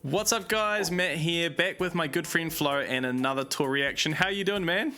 What's up, guys? Matt here, back with my good friend Flo and another tour reaction. How you doing, man?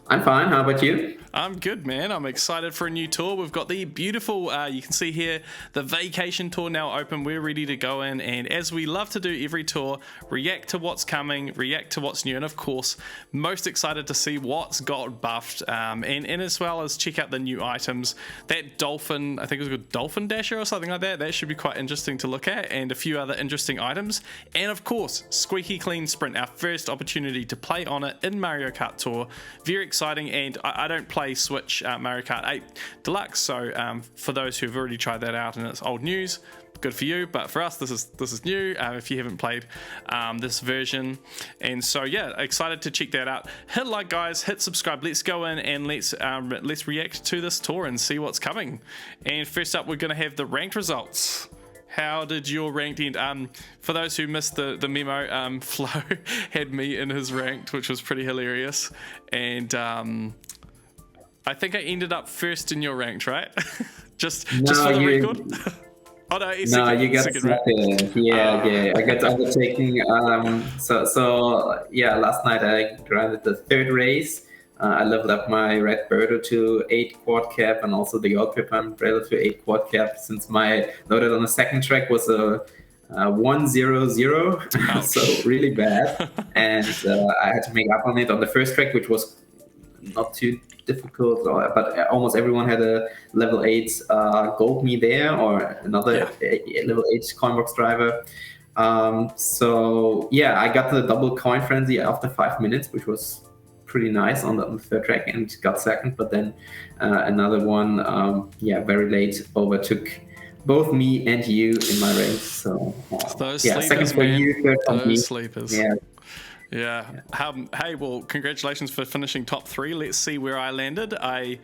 I'm fine. How about you? I'm good, man. I'm excited for a new tour. We've got the beautiful, you can see here, the vacation tour now open. We're ready to go in, and as we love to do every tour, react to what's coming, react to what's new, and of course, most excited to see what's got buffed, and as well as check out the new items. That dolphin, I think it was called Dolphin Dasher or something like that. That should be quite interesting to look at, and a few other interesting items. And of course, Squeaky Clean Sprint, our first opportunity to play on it in Mario Kart Tour. Very exciting, and I don't play Switch Mario Kart 8 Deluxe, so for those who've already tried that out and it's old news, good for you, but for us this is new if you haven't played this version. And so yeah, excited to check that out. Hit like, guys, hit subscribe. Let's go in and let's react to this tour and see what's coming. And first up, we're gonna have the ranked results. How did your ranked end? For those who missed the memo, Flo had me in his ranked, which was pretty hilarious. And I think I ended up first in your ranked, right? just for the record. Oh no, you got second, second. Yeah. I got overtaken. So yeah, last night I grinded the third race. I leveled up my red Birdo to 8 quad cap, and also the gold pip umbrella to 8 quad cap, since my loaded on the second track was a 1-0-0, so really bad. And I had to make up on it on the first track, which was not too difficult, but almost everyone had a level 8 gold me there, or another level 8 coinbox driver. So yeah, I got the double coin frenzy after 5 minutes, which was pretty nice on the third track, and got second. But then another one, very late, overtook both me and you in my race. So those sleepers, second for man. you, third for me. Sleepers. Yeah. Hey, well, congratulations for finishing top 3. Let's see where I landed. I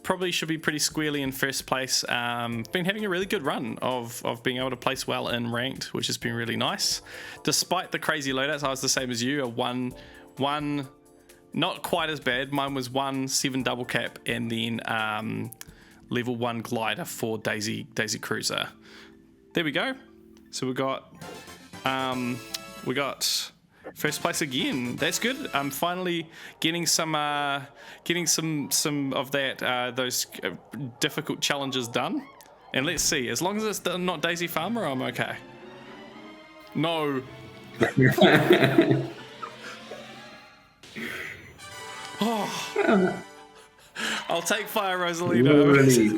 probably should be pretty squarely in first place. Been having a really good run of being able to place well in ranked, which has been really nice. Despite the crazy loadouts, I was the same as you. A one, not quite as bad. Mine was 1-7 double cap, and then level 1 glider for Daisy Cruiser. There we go. So we got first place again. That's good. I'm finally getting some of that those difficult challenges done. And let's see. As long as it's not Daisy Farmer, I'm okay. No. Oh. I'll take Fire Rosalita.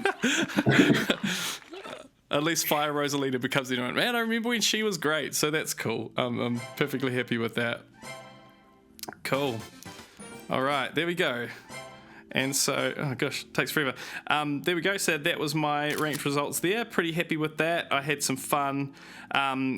At least Fire Rosalita becomes the annoying. Man, I remember when she was great, so that's cool. I'm perfectly happy with that. Cool. All right, there we go. And so, oh gosh, takes forever. There we go. So that was my ranked results there. Pretty happy with that. I had some fun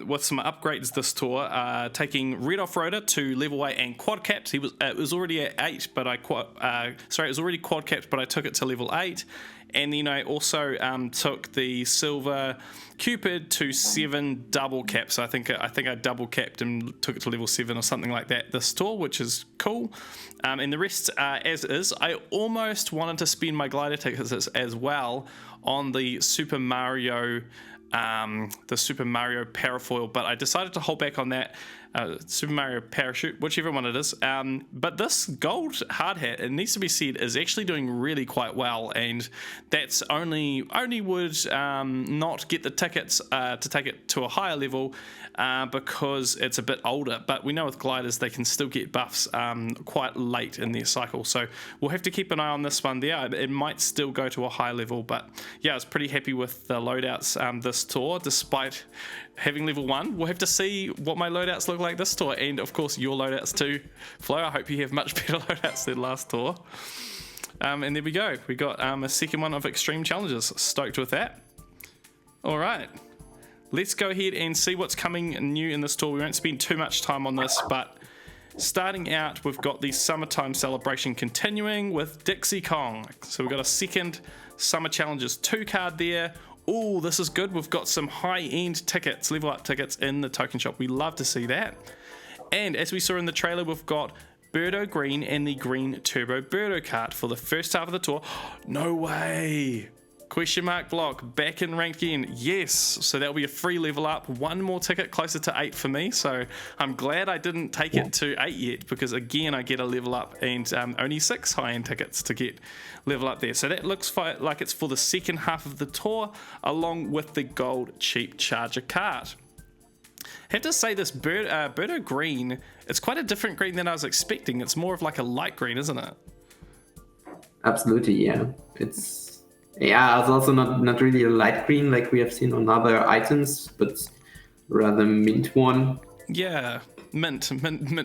with some upgrades this tour. Taking Red Off-Roader to level 8 and quad capped. It was already at 8, but it was already quad capped, but I took it to level 8. And then I also took the Silver Cupid to 7 double cap. So I think I double capped and took it to level 7 or something like that this tour, which is cool. And the rest as is. I almost wanted to spend my glider tickets as well on the Super Mario Parafoil, but I decided to hold back on that. Super Mario Parachute, whichever one it is. But this gold hard hat, it needs to be said, is actually doing really quite well, and that's only would not get the tickets to take it to a higher level because it's a bit older. But we know with gliders they can still get buffs quite late in their cycle, so we'll have to keep an eye on this one there. It might still go to a high level, but yeah, I was pretty happy with the loadouts this tour, despite having level 1. We'll have to see what my loadouts look like this tour, and of course your loadouts too, Flo. I hope you have much better loadouts than last tour. And there we go. We got a second one of Extreme Challenges. Stoked with that. All right, let's go ahead and see what's coming new in this tour. We won't spend too much time on this, but starting out, we've got the Summertime Celebration continuing with Dixie Kong. So we've got a second Summer Challenges 2 card there. Oh, this is good. We've got some high-end tickets, level up tickets in the token shop. We love to see that. And as we saw in the trailer, we've got Birdo Green and the Green Turbo Birdo cart for the first half of the tour. No way. Question mark block back in ranked again. Yes, so that'll be a free level up. One more ticket closer to 8 for me. So I'm glad I didn't take it to 8 yet, because again I get a level up, and only 6 high-end tickets to get level up there. So that looks like it's for the second half of the tour, along with the gold cheap charger card. Have to say this Birdo green, it's quite a different green than I was expecting. It's more of like a light green, isn't it? Absolutely, yeah. It's also not really a light green like we have seen on other items, but rather mint one. Yeah, mint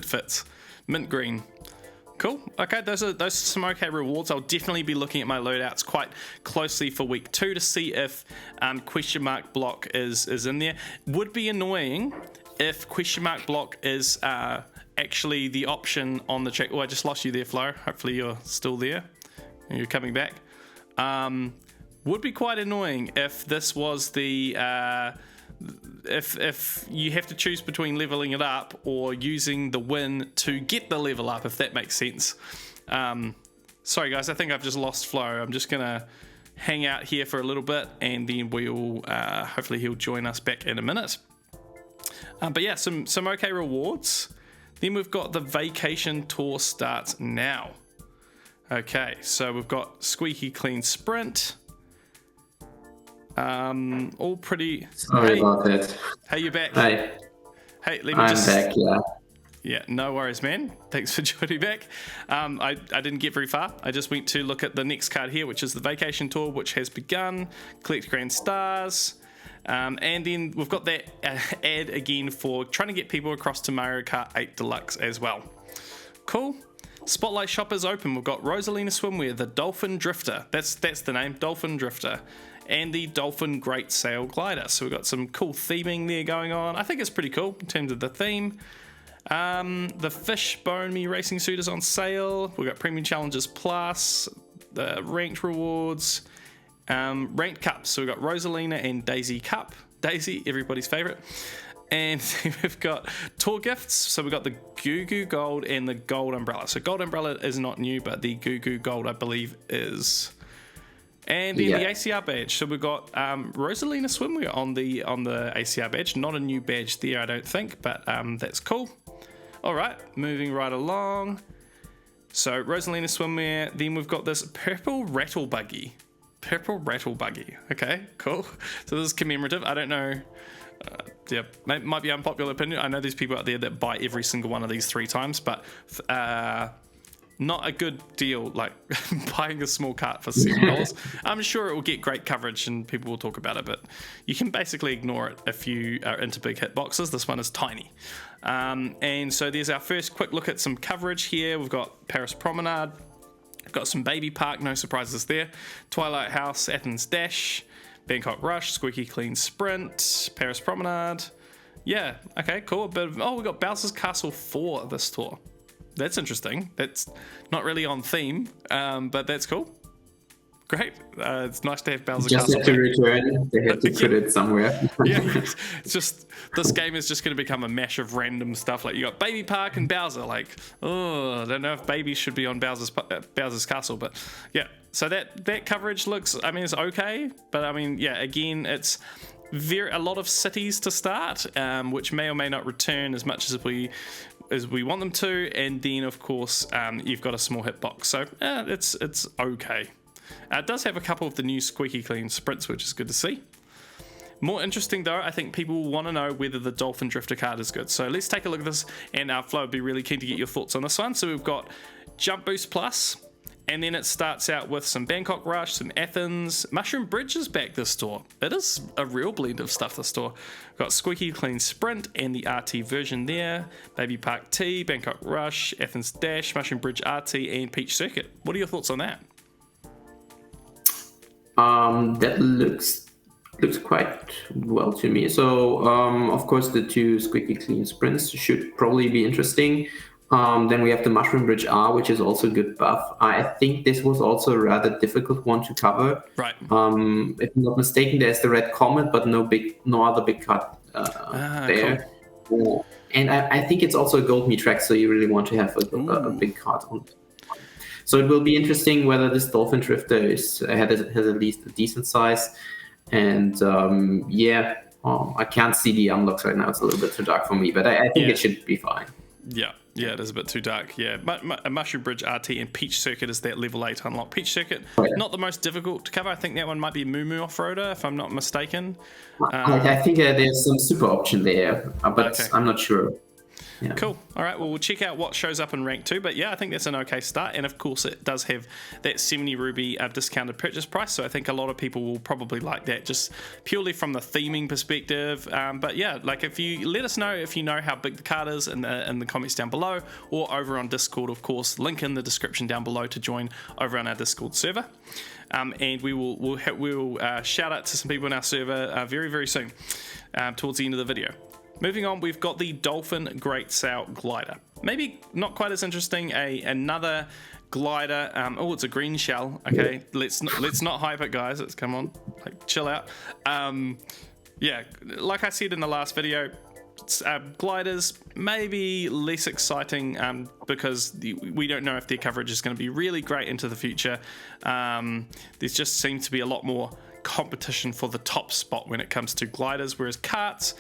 fits. Mint green. Cool. Okay, those are some okay rewards. I'll definitely be looking at my loadouts quite closely for week 2 to see if question mark block is in there. Would be annoying if question mark block is actually the option on the track. Oh, I just lost you there, Flo. Hopefully you're still there. You're coming back. Would be quite annoying if this was the if you have to choose between leveling it up or using the win to get the level up, if that makes sense. Sorry guys, I think I've just lost Flo. I'm just gonna hang out here for a little bit, and then we'll hopefully he'll join us back in a minute. But yeah, some okay rewards. Then we've got the vacation tour starts now. Okay, so we've got Squeaky Clean Sprint. All pretty. Sorry about that. Hey, you're back. Hi. Hey, let me I'm just. back. Yeah. Yeah, no worries, man. Thanks for joining back. I didn't get very far. I just went to look at the next card here, which is the Vacation Tour, which has begun. Collect Grand Stars. And then we've got that ad again for trying to get people across to Mario Kart 8 Deluxe as well. Cool. Spotlight Shop is open. We've got Rosalina Swimwear, the Dolphin Drifter. That's the name, Dolphin Drifter. And the Dolphin Great Sail Glider. So we've got some cool theming there going on. I think it's pretty cool in terms of the theme. The Fishbone Me Racing Suit is on sale. We've got Premium Challenges Plus, the Ranked Rewards, Ranked Cups. So we've got Rosalina and Daisy Cup. Daisy, everybody's favourite. And we've got tour gifts. So we've got the Goo Goo Gold and the Gold Umbrella. So Gold Umbrella is not new, but the Goo Goo Gold, I believe, is. And then the ACR badge. So we've got Rosalina Swimwear on the ACR badge. Not a new badge there, I don't think, but that's cool. All right, moving right along. So Rosalina Swimwear. Then we've got this Purple Rattle Buggy. Purple Rattle Buggy. Okay, cool. So this is commemorative. I don't know. Yeah, might be unpopular opinion. I know there's people out there that buy every single one of these 3 times, but not a good deal, like buying a small cart for $7. I'm sure it will get great coverage and people will talk about it, but you can basically ignore it if you are into big hit boxes. This one is tiny. And so there's our first quick look at some coverage here. We've got Paris Promenade, we've got some Baby Park, no surprises there, Twilight House, Athens Dash, Bangkok Rush, Squeaky Clean Sprint, Paris Promenade. Yeah, okay, cool. We've got Bowser's Castle 4 this tour. That's interesting. That's not really on theme, but that's cool. Great. It's nice to have Bowser's Castle. Just had to return. They had to put it somewhere. Yeah, it's just, this game is just going to become a mash of random stuff. Like you got Baby Park and Bowser. Like, oh, I don't know if babies should be on Bowser's Castle, but yeah. So that coverage looks, I mean, it's okay, but I mean, yeah, again, it's a lot of cities to start, which may or may not return as much as we want them to, and then of course you've got a small hitbox, so it's okay. It does have a couple of the new Squeaky Clean Sprints, which is good to see. More interesting though, I think people want to know whether the Dolphin Drifter card is good, so let's take a look at this, and Flo would be really keen to get your thoughts on this one. So we've got Jump Boost Plus, and then it starts out with some Bangkok Rush, some Athens. Mushroom Bridge is back this tour. It is a real blend of stuff this tour. We've got Squeaky Clean Sprint and the RT version there. Baby Park T, Bangkok Rush, Athens Dash, Mushroom Bridge RT, and Peach Circuit. What are your thoughts on that? That looks quite well to me. So, of course, the 2 Squeaky Clean Sprints should probably be interesting. Then we have the Mushroom Bridge R, which is also a good buff. I think this was also a rather difficult one to cover. Right. If I'm not mistaken, there's the Red Comet, but no other big cut there. Cool. And I think it's also a gold me track, so you really want to have a big card on. So it will be interesting whether this Dolphin Drifter has at least a decent size. And I can't see the unlocks right now. It's a little bit too dark for me, but I think it should be fine. Yeah, it is a bit too dark. Yeah, a Mushroom Bridge RT and Peach Circuit is that level 8 unlock. Peach Circuit, not the most difficult to cover. I think that one might be Moo Moo Off-Roader, if I'm not mistaken. I think there's some super option there, but I'm not sure. Yeah. Cool. All right. Well, we'll check out what shows up in rank 2. But yeah, I think that's an okay start. And of course, it does have that 70 ruby discounted purchase price. So I think a lot of people will probably like that, just purely from the theming perspective. But yeah, like if you let us know if you know how big the card is in the comments down below, or over on Discord, of course, link in the description down below to join over on our Discord server. And we'll shout out to some people in our server very, very soon towards the end of the video. Moving on, we've got the Dolphin Great Sail Glider. Maybe not quite as interesting. Another glider. It's a green shell. Okay, let's not hype it, guys. Let's come on, chill out. Like I said in the last video, gliders maybe less exciting because we don't know if their coverage is going to be really great into the future. There just seems to be a lot more competition for the top spot when it comes to gliders, whereas karts,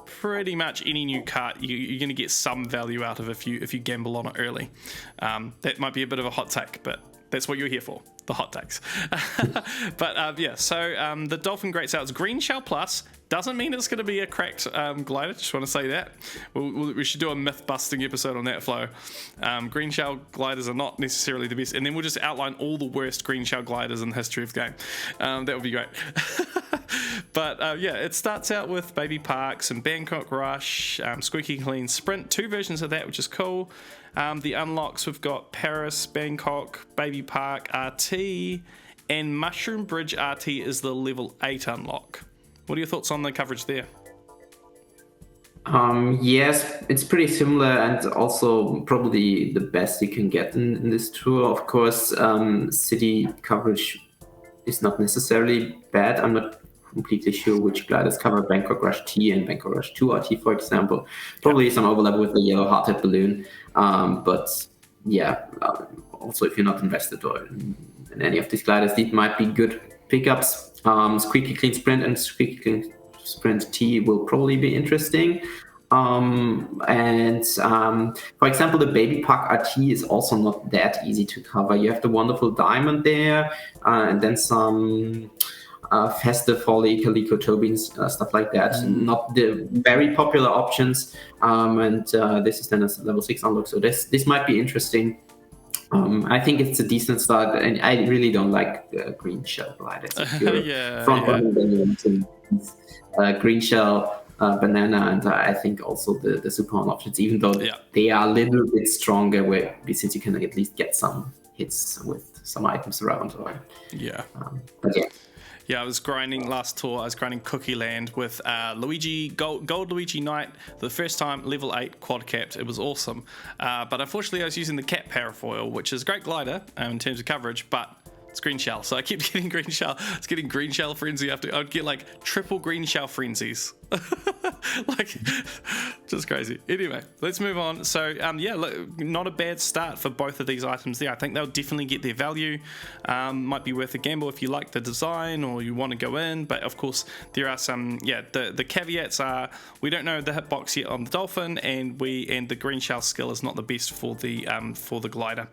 pretty much any new kart you're going to get some value out of if you gamble on it early. That might be a bit of a hot take, but that's what you're here for, the hot takes. But the Dolphin Great Sail, it's Green Shell Plus. Doesn't mean it's going to be a cracked glider, just want to say that. We should do a myth-busting episode on that, Flo. Green shell gliders are not necessarily the best, and then we'll just outline all the worst green shell gliders in the history of the game. That would be great. But it starts out with Baby Park, some Bangkok Rush, Squeaky Clean Sprint, 2 versions of that, which is cool. The unlocks, we've got Paris, Bangkok, Baby Park, RT, and Mushroom Bridge RT is the level 8 unlock. What are your thoughts on the coverage there? Yes, it's pretty similar, and also probably the best you can get in this tour. Of course, city coverage is not necessarily bad. I'm not completely sure which gliders cover Bangkok Rush T and Bangkok Rush 2 RT, for example. Probably some overlap with the yellow hearted balloon. Also if you're not invested in any of these gliders, these might be good pickups. Squeaky Clean Sprint and Squeaky Clean Sprint T will probably be interesting. For example, the Baby Park RT is also not that easy to cover. You have the wonderful diamond there, and then some Festive Folly, Calico Tobins, stuff like that. Not the very popular options. This is then a level 6 unlock, so this might be interesting. I think it's a decent start, and I really don't like green shell gliders. Green shell, banana, and I think also the super on options, even though they are a little bit stronger, since you can at least get some hits with some items around. I was grinding last tour. I was grinding Cookie Land with Luigi, Gold Luigi Knight, for the first time, level 8 quad capped. It was awesome. But unfortunately, I was using the Cap Parafoil, which is a great glider in terms of coverage, but it's green shell. So I kept getting green shell. It's getting green shell frenzy after. I'd get like triple green shell frenzies. Just crazy. Anyway, let's move on. So look, not a bad start for both of these items there. I think they'll definitely get their value. Might be worth a gamble if you like the design or you want to go in, but of course there are some the caveats are we don't know the hitbox yet on the Dolphin, and the green shell skill is not the best for the glider.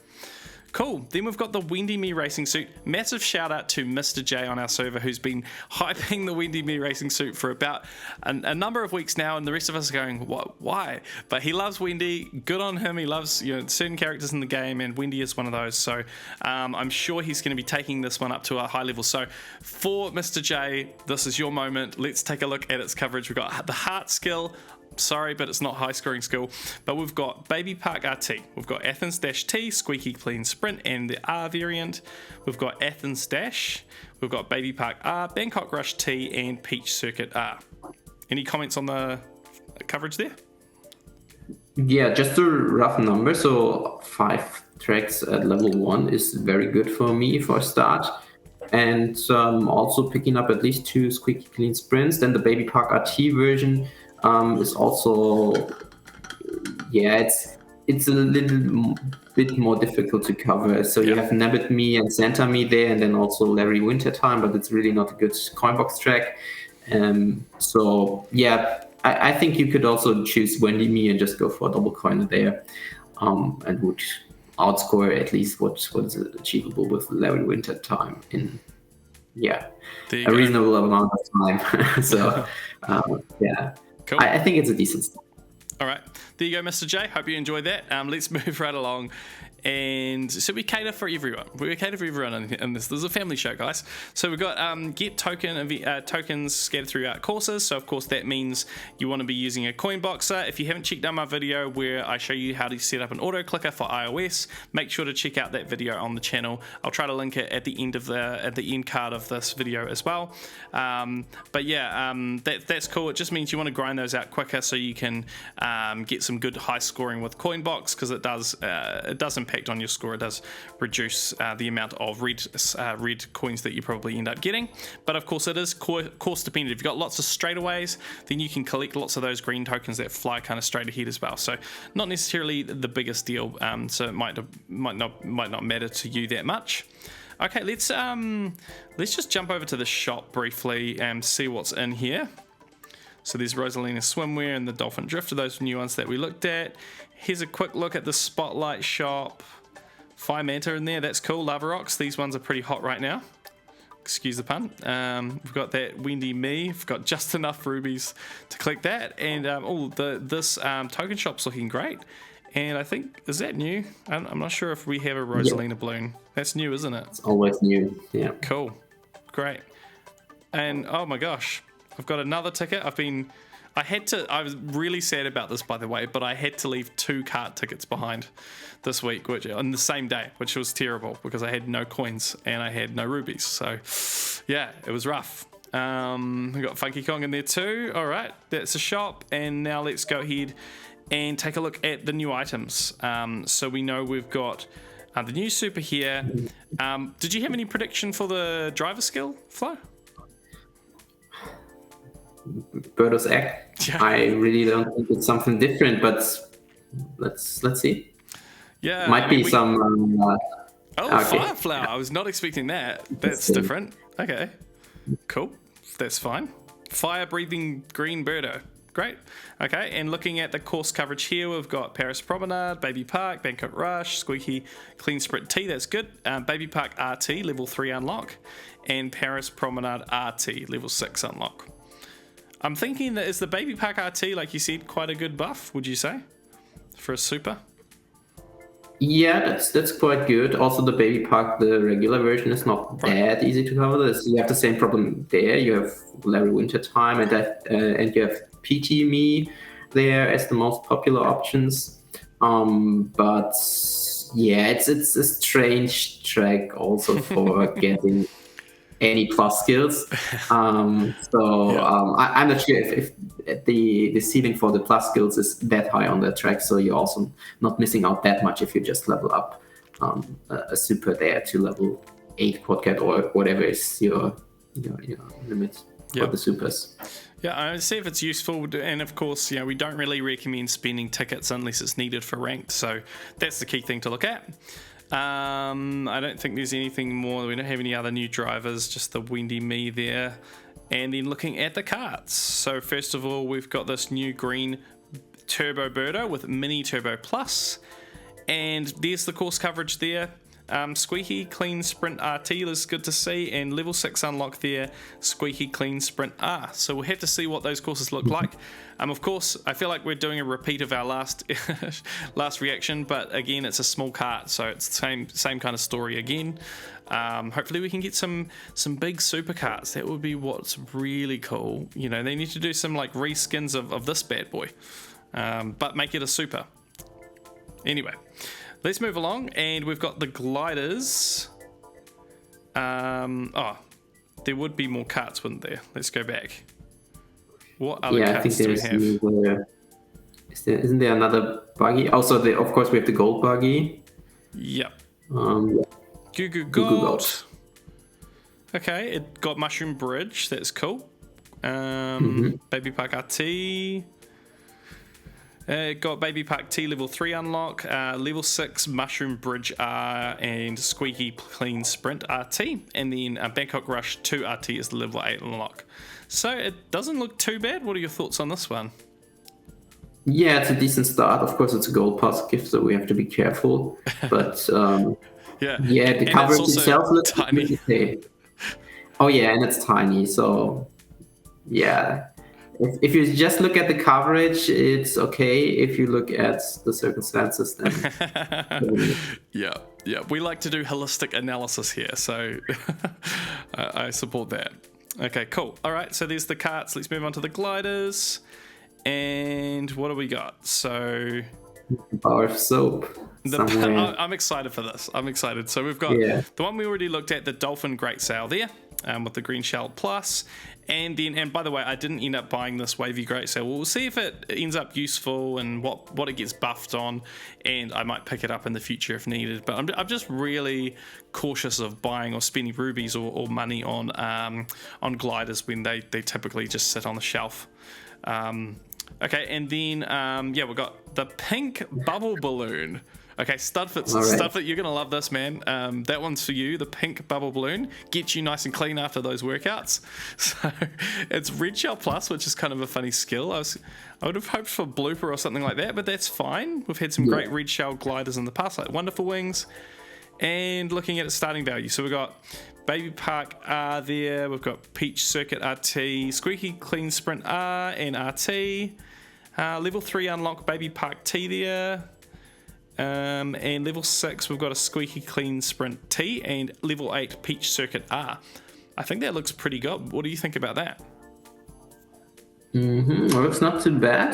Cool. Then we've got the Wendy Me racing suit. Massive shout out to Mr. J on our server, who's been hyping the Wendy Me racing suit for about a number of weeks now, and the rest of us are going, what? Why? But he loves Wendy. Good on him. He loves certain characters in the game, and Wendy is one of those. So I'm sure he's going to be taking this one up to a high level. So for Mr. J, this is your moment. Let's take a look at its coverage. We've got the heart skill. Sorry, but it's not high scoring skill. But we've got Baby Park RT, we've got Athens Dash T, Squeaky Clean Sprint, and the R variant. We've got Athens Dash, we've got Baby Park R, Bangkok Rush T, and Peach Circuit R. Any comments on the coverage there? Yeah, just a rough number. So 5 tracks at level 1 is very good for me for a start. And also picking up at least 2 Squeaky Clean Sprints. Then the Baby Park RT version is also, it's it's a little bit more difficult to cover. So you have Nabbit Me and Santa Me there, and then also Larry Wintertime, but it's really not a good coin box track. So yeah, I think you could also choose Wendy Me and just go for a double coin there, and would outscore at least what is achievable with Larry Wintertime in a reasonable amount of time. So yeah, cool. I think it's a decent start. All right, there you go, Mr. J. Hope you enjoyed that. Let's move right along. And so we cater for everyone. We cater for everyone in this. This is a family show, guys. So we've got get tokens scattered throughout courses. So of course that means you want to be using a coin boxer. If you haven't checked out my video where I show you how to set up an auto clicker for iOS, make sure to check out that video on the channel. I'll try to link it at the end card of this video as well. But yeah, that's cool. It just means you want to grind those out quicker so you can get some good high scoring with coin box, because it does impact on your score. It does reduce the amount of red coins that you probably end up getting, but of course it is course dependent. If you've got lots of straightaways, then you can collect lots of those green tokens that fly kind of straight ahead as well. So not necessarily the biggest deal, so it might not matter to you that much. Okay, let's just jump over to the shop briefly and see what's in here. So there's Rosalina Swimwear and the Dolphin Drifter, those new ones that we looked at. Here's a quick look at the Spotlight shop. Fire Manta in there, that's cool. Lava Rocks, these ones are pretty hot right now. Excuse the pun. We've got that Wendy Me. We've got just enough rubies to collect that. And this token shop's looking great. And I think, is that new? I'm not sure if we have a Rosalina balloon. That's new, isn't it? It's always new, yeah. Cool, great. And oh my gosh, I've got another ticket. I was really sad about this, by the way, but I had to leave 2 cart tickets behind this week, which on the same day, which was terrible because I had no coins and I had no rubies. So yeah, it was rough. We got Funky Kong in there too. All right, that's a shop. And now let's go ahead and take a look at the new items. So we know we've got the new super here. Did you have any prediction for the driver skill, Flo? Birdo's egg. Yeah. I really don't think it's something different, but let's see. Yeah, might be some. Okay. Fireflower. I was not expecting that. That's different. Okay, cool. That's fine. Fire-breathing green birdo. Great. Okay, and looking at the course coverage here, we've got Paris Promenade, Baby Park, Bangkok Rush, Squeaky, Clean Sprint T. That's good. Baby Park RT level 3 unlock, and Paris Promenade RT level 6 unlock. I'm thinking that is the Baby Park RT, like you said, quite a good buff, would you say, for a super? Yeah, that's quite good. Also, the Baby Park, the regular version, is not that easy to cover. You have the same problem there. You have Larry Wintertime and you have PT Me there as the most popular options. But yeah, it's a strange track also for getting any plus skills. I'm not sure if the ceiling for the plus skills is that high on that track, so you're also not missing out that much if you just level up a super there to level 8 quadcat or whatever is your limit for the supers. Yeah, I see if it's useful, and of course, we don't really recommend spending tickets unless it's needed for ranked, so that's the key thing to look at. I don't think there's anything more. We don't have any other new drivers, just the Wendy Me there. And then looking at the carts. So first of all, we've got this new green Turbo Birdo with Mini Turbo Plus. And there's the course coverage there. Squeaky Clean Sprint RT is good to see, and level 6 unlock there, Squeaky Clean Sprint R. So we'll have to see what those courses look like. Of course, I feel like we're doing a repeat of our last reaction, but again, it's a small cart, so it's the same kind of story again. Hopefully we can get some big super carts. That would be what's really cool. They need to do some like reskins of this bad boy, but make it a super. Anyway, let's move along, and we've got the gliders. There would be more carts, wouldn't there? Let's go back. What other carts do we have? Isn't there another buggy? Also, of course, we have the gold buggy. Yep. Goo Goo Gold. Okay, it got Mushroom Bridge. That's cool. Baby Park RT. Got Baby Park T level 3 unlock, level 6 Mushroom Bridge R, and Squeaky Clean Sprint RT, and then Bangkok Rush 2 RT is the level 8 unlock. So it doesn't look too bad. What are your thoughts on this one? Yeah, it's a decent start. Of course, it's a gold pass gift, so we have to be careful. But yeah, the coverage itself looks tiny. okay. Oh yeah, and it's tiny. So yeah. If you just look at the coverage, it's okay. If you look at the circumstances, then yeah, we like to do holistic analysis here, so I support that. Okay, cool. All right, so there's the carts. Let's move on to the gliders. And what do we got? So bar of soap. I'm excited for this. I'm excited. So we've got the one we already looked at, the Dolphin Great Sail there, with the green shell plus. And then, and by the way, I didn't end up buying this Wavy Great Sail. We'll see if it ends up useful and what it gets buffed on, and I might pick it up in the future if needed. But I'm just really cautious of buying or spending rubies or money on gliders when they typically just sit on the shelf. Okay, and then we've got the pink bubble balloon. Okay, Studfit, you're gonna love this, man. That one's for you. The pink bubble balloon gets you nice and clean after those workouts. So it's Red Shell Plus, which is kind of a funny skill. I would have hoped for Blooper or something like that, but that's fine. We've had some great Red Shell gliders in the past, like Wonderful Wings. And looking at its starting value, so we've got Baby Park R there. We've got Peach Circuit RT, Squeaky Clean Sprint R and RT. Level 3 unlock Baby Park T there. And level 6 we've got a Squeaky Clean Sprint T, and level 8 Peach Circuit R. I think that looks pretty good. What do you think about that? Well, it's not too bad.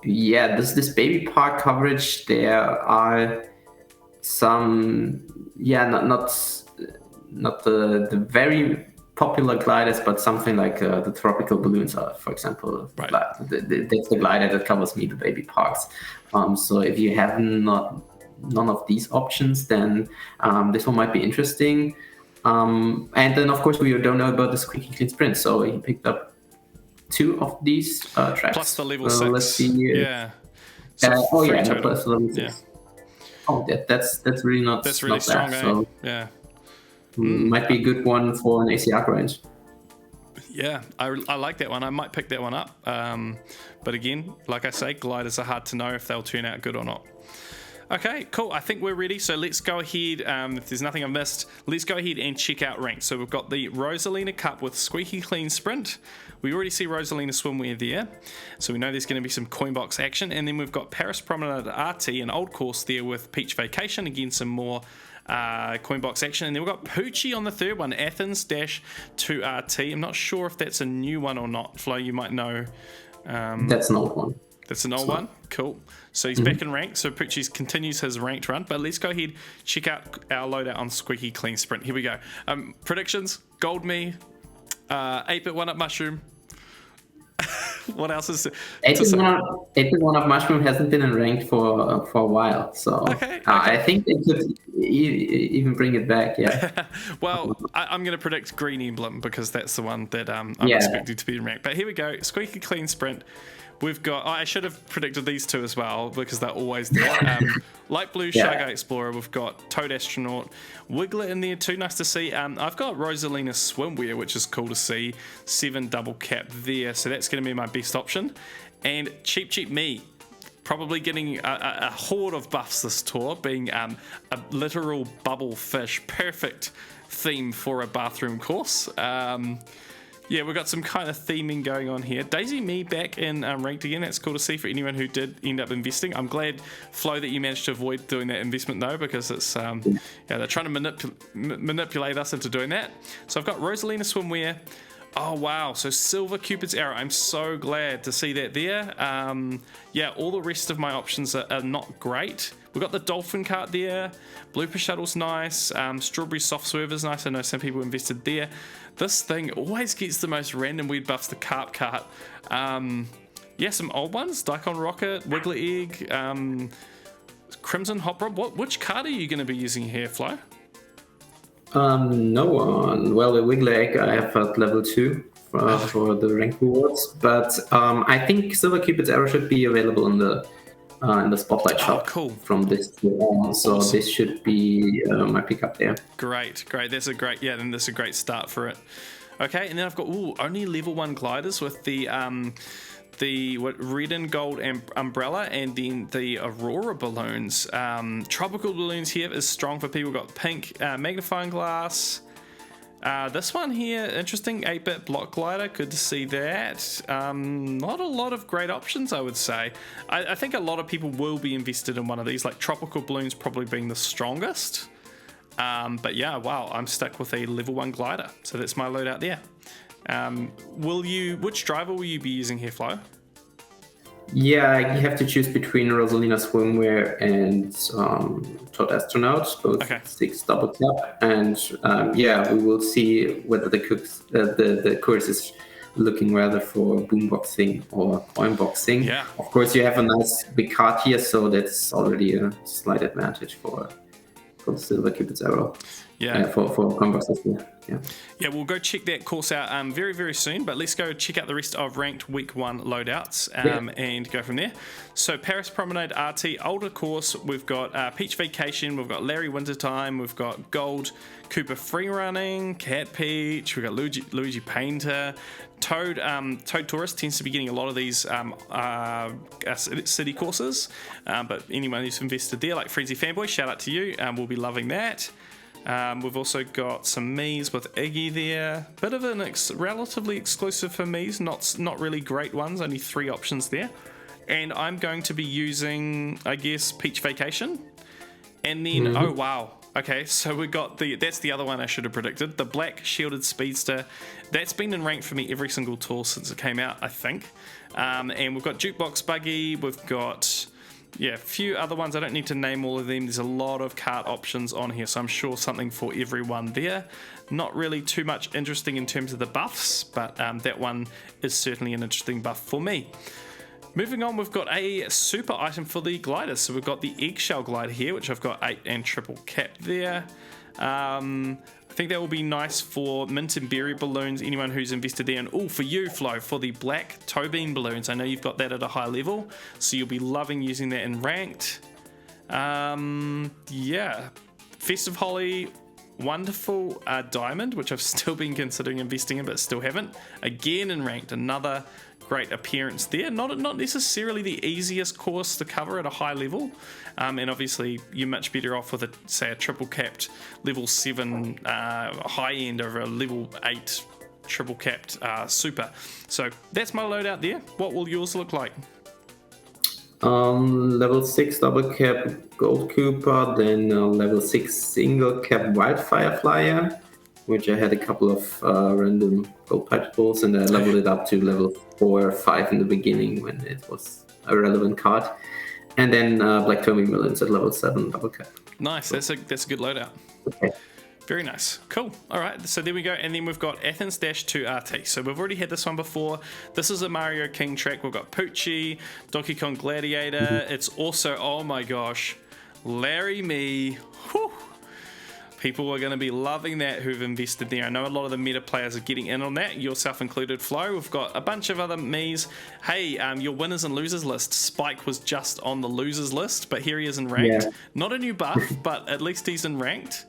This Baby Park coverage, there are some not the very popular gliders, but something like the tropical balloons are, for example. Right. That's the glider that covers me, the Baby Parks. So if you have none of these options, then this one might be interesting. And then, of course, we don't know about the Squeaky Clean Sprint, so he picked up 2 of these tracks. Plus the level 6. Let's see. Yeah. So plus the level 6. Yeah. Oh, that's really not. That's really not strong. bad, so yeah. Might be a good one for an ACR range. Yeah, I like that one. I might pick that one up. But again, like I say, gliders are hard to know if they'll turn out good or not. Okay, cool. I think we're ready. So let's go ahead. If there's nothing I've missed, let's go ahead and check out ranks. So we've got the Rosalina Cup with Squeaky Clean Sprint. We already see Rosalina Swimwear there. So we know there's going to be some Coinbox action. And then we've got Paris Promenade RT, an old course there with Peach Vacation. Again, some more Coinbox action. And then we've got Poochie on the third one, Athens-2 RT. I'm not sure if that's a new one or not. Flo, you might know. That's an old one. That's an old one? Cool. So he's back in rank. So Poochie continues his ranked run. But let's go ahead, check out our loadout on Squeaky Clean Sprint. Here we go. Predictions, Gold Me, 8-bit 1-up Mushroom. What else is 8-bit 1-up Mushroom hasn't been in ranked for a while. So okay. I think they could even bring it back, yeah. Well, I'm going to predict Green Emblem because that's the one that I'm expecting to be in rank. But here we go. Squeaky Clean Sprint. We've got, I should have predicted these two as well because they're always there. Light Blue Stargate Explorer. We've got Toad Astronaut. Wiggler in there too. Nice to see. I've got Rosalina Swimwear, which is cool to see. 7 double cap there. So that's going to be my best option. And Cheap Me. Probably getting a horde of buffs this tour, being a literal bubble fish. Perfect theme for a bathroom course. Yeah, we've got some kind of theming going on here. Daisy Me back in ranked again. That's cool to see for anyone who did end up investing. I'm glad, Flo, that you managed to avoid doing that investment though, because it's they're trying to manipulate us into doing that. So I've got Rosalina Swimwear. Oh wow, so Silver Cupid's Arrow. I'm so glad to see that there. Yeah, all the rest of my options are not great. We've got the Dolphin Cart there. Blooper Shuttle's nice. Strawberry Soft Server's nice. I know some people invested there. This thing always gets the most random weird buffs, the Carp Cart. Yeah, some old ones. Daikon Rocket, Wiggler Egg, Crimson Hop Rod. Which card are you going to be using here, Flo? No one. Well, the Wiggler Egg I have at level 2 for the rank rewards. But I think Silver Cupid's arrow should be available in the Spotlight shop cool. from this on. So Awesome. this should be my pickup there. Great. That's a great, then that's a great start for it. Okay, and then I've got only level 1 gliders with the red and gold umbrella, and then the Aurora balloons. Tropical balloons here is strong for people. We've got pink magnifying glass. This one here, interesting, 8-bit block glider, good to see that. Not a lot of great options, I would say. I think a lot of people will be invested in one of these, like tropical balloons probably being the strongest. But yeah, wow, I'm stuck with a level 1 glider, so that's my loadout there. Which driver will you be using here, Flo? Yeah, you have to choose between Rosalina Swimwear and Todd Astronaut, both 6 double cap. And yeah, we will see whether the course is looking rather for boomboxing or coinboxing. Yeah. Of course, you have a nice big card here, so that's already a slight advantage for Silver Cupid's arrow. Yeah. For coinboxers. Yeah, we'll go check that course out very, very soon, but let's go check out the rest of ranked week 1 loadouts and go from there. So Paris Promenade RT, older course, we've got Peach Vacation, we've got Larry Wintertime, we've got Gold Cooper Free Running, Cat Peach, we've got Luigi Painter, Toad Tourist tends to be getting a lot of these city courses, but anyone who's invested there, like Frenzy Fanboy, shout out to you, we'll be loving that. We've also got some Miis with Iggy there. Bit of an relatively exclusive for Miis, not really great ones, only 3 options there. And I'm going to be using, I guess, Peach Vacation. And then, oh wow, okay, so we got that's the other one I should have predicted, the Black Shielded Speedster. That's been in rank for me every single tour since it came out, I think. And we've got Jukebox Buggy, we've got... yeah, a few other ones. I don't need to name all of them. There's a lot of cart options on here, so I'm sure something for everyone there. Not really too much interesting in terms of the buffs, but that one is certainly an interesting buff for me. Moving on, we've got a super item for the gliders. So we've got the Eggshell Glider here, which I've got 8 and triple cap there. I think that will be nice for mint and berry balloons, anyone who's invested there. And for you, Flo, for the black toe bean balloons, I know you've got that at a high level, so you'll be loving using that in ranked. Yeah, Festive Holly, wonderful diamond, which I've still been considering investing in, but still haven't. Again in ranked, another great appearance there. Not necessarily the easiest course to cover at a high level, and obviously you're much better off with a triple capped level 7 high end over a level 8 triple capped super. So that's my loadout there. What will yours look like? Level 6 double cap Gold Cooper, then level 6 single cap Wildfire Flyer, which I had a couple of random gold Pipepulls, and I leveled it up to level 4 or 5 in the beginning when it was a relevant card. And then Black Tomy Millions at level 7 double cap. Nice, that's a good loadout. Okay. Very nice. Cool. All right, so there we go. And then we've got Athens-2 RT. So we've already had this one before. This is a Mario King track. We've got Poochie, Donkey Kong Gladiator. It's also, oh my gosh, Larry Me. Whew. People are going to be loving that who've invested there. I know a lot of the meta players are getting in on that, yourself included, Flo. We've got a bunch of other Miis. Hey, your winners and losers list. Spike was just on the losers list, but here he is in ranked. Yeah. Not a new buff, but at least he's in ranked.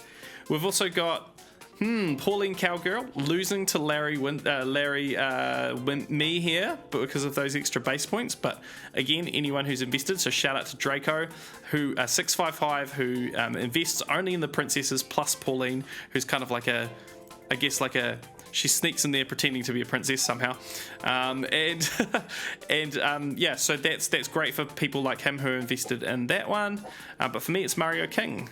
We've also got Pauline Cowgirl losing to me here because of those extra base points. But again, anyone who's invested, so shout out to Draco, who 655, who invests only in the princesses plus Pauline, who's kind of like she sneaks in there pretending to be a princess somehow, yeah, so that's great for people like him who are invested in that one. But for me, it's Mario King.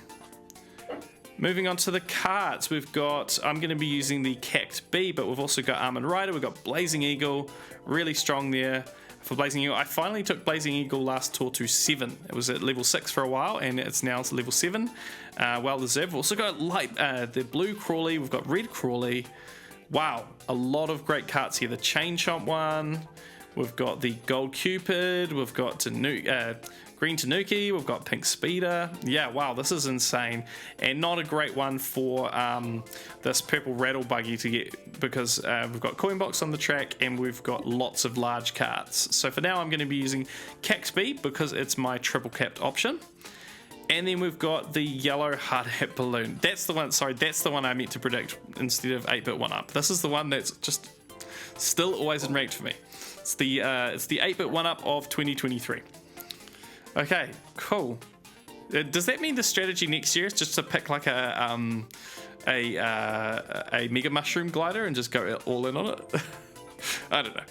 Moving on to the cards, I'm going to be using the Cact B, but we've also got Almond Rider, we've got Blazing Eagle, really strong there for Blazing Eagle. I finally took Blazing Eagle last tour to 7. It was at level 6 for a while, and it's now to level 7. Well deserved. We've also got the Blue Crawley, we've got Red Crawley. Wow, a lot of great cards here. The Chain Chomp one, we've got the Gold Cupid, we've got Green Tanuki, we've got Pink Speeder. Yeah, wow, this is insane. And not a great one for this purple rattle buggy to get, because we've got Coin Box on the track and we've got lots of large carts. So for now I'm going to be using Caxby because it's my triple capped option. And then we've got the yellow hard hat balloon. That's the one, sorry, that's the one I meant to predict instead of 8-bit 1-up. This is the one that's just still always in ranked for me. It's the 8-bit 1-up of 2023. Okay, cool. Does that mean the strategy next year is just to pick like a mega mushroom glider and just go all in on it? I don't know.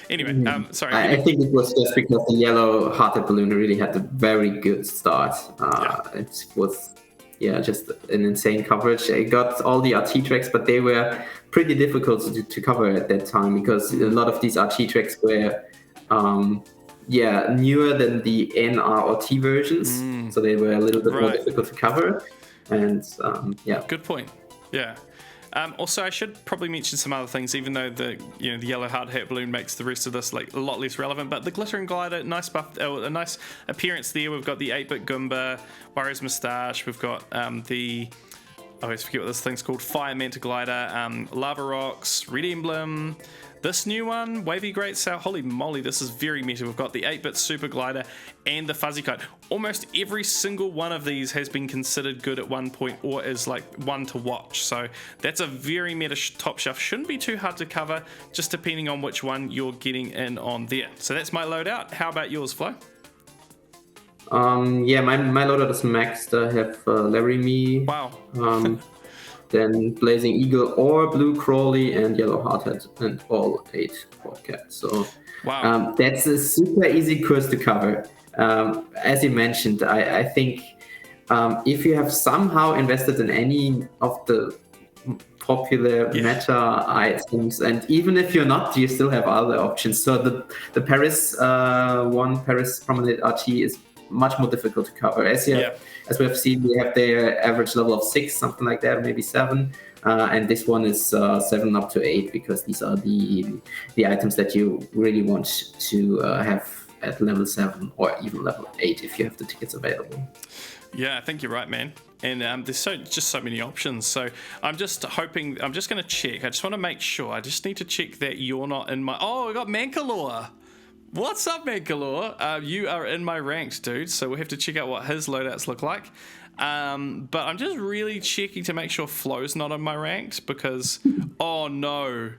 Anyway, sorry. I think it was just because the yellow hearted balloon really had a very good start. It was, just an insane coverage. It got all the RT tracks, but they were pretty difficult to cover at that time because a lot of these RT tracks were, newer than the NR or T versions, so they were a little bit more difficult to cover. And good point. Yeah. Also, I should probably mention some other things, even though the yellow hard hat balloon makes the rest of this like a lot less relevant. But the glittering glider, nice buff, a nice appearance there. We've got the 8-bit Goomba, Wario's Moustache. We've got I always forget what this thing's called. Fire Manta glider, Lava Rocks, Red Emblem. This new one, Wavy Great Sail, holy moly, this is very meta. We've got the 8-bit Super Glider and the Fuzzy Kite. Almost every single one of these has been considered good at one point or is like one to watch. So that's a very meta top shelf. Shouldn't be too hard to cover, just depending on which one you're getting in on there. So that's my loadout. How about yours, Flo? My loadout is maxed. I have Larry Me. Wow. Then Blazing Eagle or Blue Crawley and Yellow Hardhead and all 8 Quadcats. So wow. That's a super easy course to cover. As you mentioned, I think if you have somehow invested in any of the popular meta items, and even if you're not, you still have other options. So the Paris Paris Promenade RT is much more difficult to cover. As we have seen, they have their average level of 6, something like that, maybe 7. And this one is 7 up to 8 because these are the items that you really want to have at level 7 or even level 8 if you have the tickets available. Yeah, I think you're right, man. And there's just so many options. So I'm just hoping, I'm just going to check. I just want to make sure. I just need to check that you're not in my... Oh, we got Mankalore. What's up, Mankalore? You are in my ranks, dude. So we'll have to check out what his loadouts look like. But I'm just really checking to make sure Flo's not in my ranks because... Oh, no.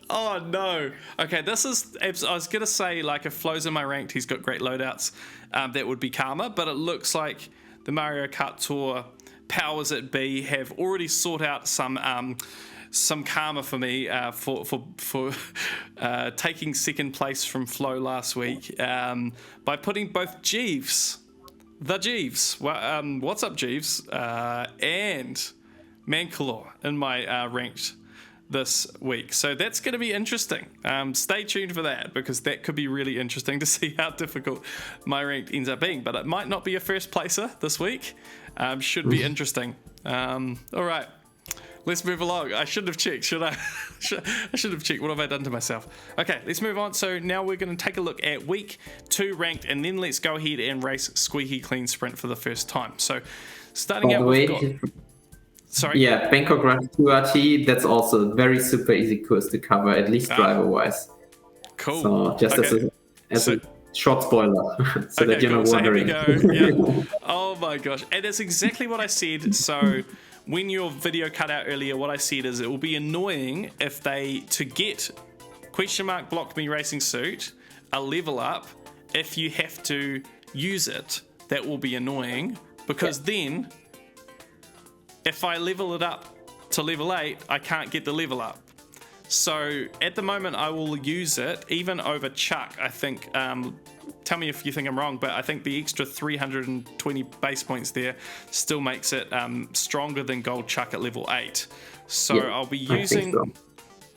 Oh no. Okay, this is... I was gonna say, like, if Flo's in my ranked, he's got great loadouts. That would be Karma, but it looks like the MarioKartTour powers that be have already sought out some Karma for me for taking second place from Flo last week by putting both Jeeves, what's up Jeeves, and Mankalore in my ranked this week. So that's going to be interesting. Stay tuned for that because that could be really interesting to see how difficult my rank ends up being. But it might not be a first placer this week. Should be interesting. All right. Let's move along. I shouldn't have checked, should I? I should have checked. What have I done to myself? Okay, let's move on. So now we're going to take a look at week 2 ranked, and then let's go ahead and race Squeaky Clean Sprint for the first time. So starting out, we've got... Sorry? Yeah, Bangkok Rush 2 RT, that's also a very super easy course to cover, at least driver-wise. Cool. So just as a short spoiler, so that you're not wondering. So here we go. Yeah. Oh my gosh. And that's exactly what I said. So when your video cut out earlier, what I said is it will be annoying if they, to get Block Me Racing Suit, a level up, if you have to use it, that will be annoying because then if I level it up to level 8, I can't get the level up. So at the moment, I will use it even over Chuck. I think, tell me if you think I'm wrong, but I think the extra 320 base points there still makes it stronger than Gold Chuck at level 8. So yeah, I'll be using... So.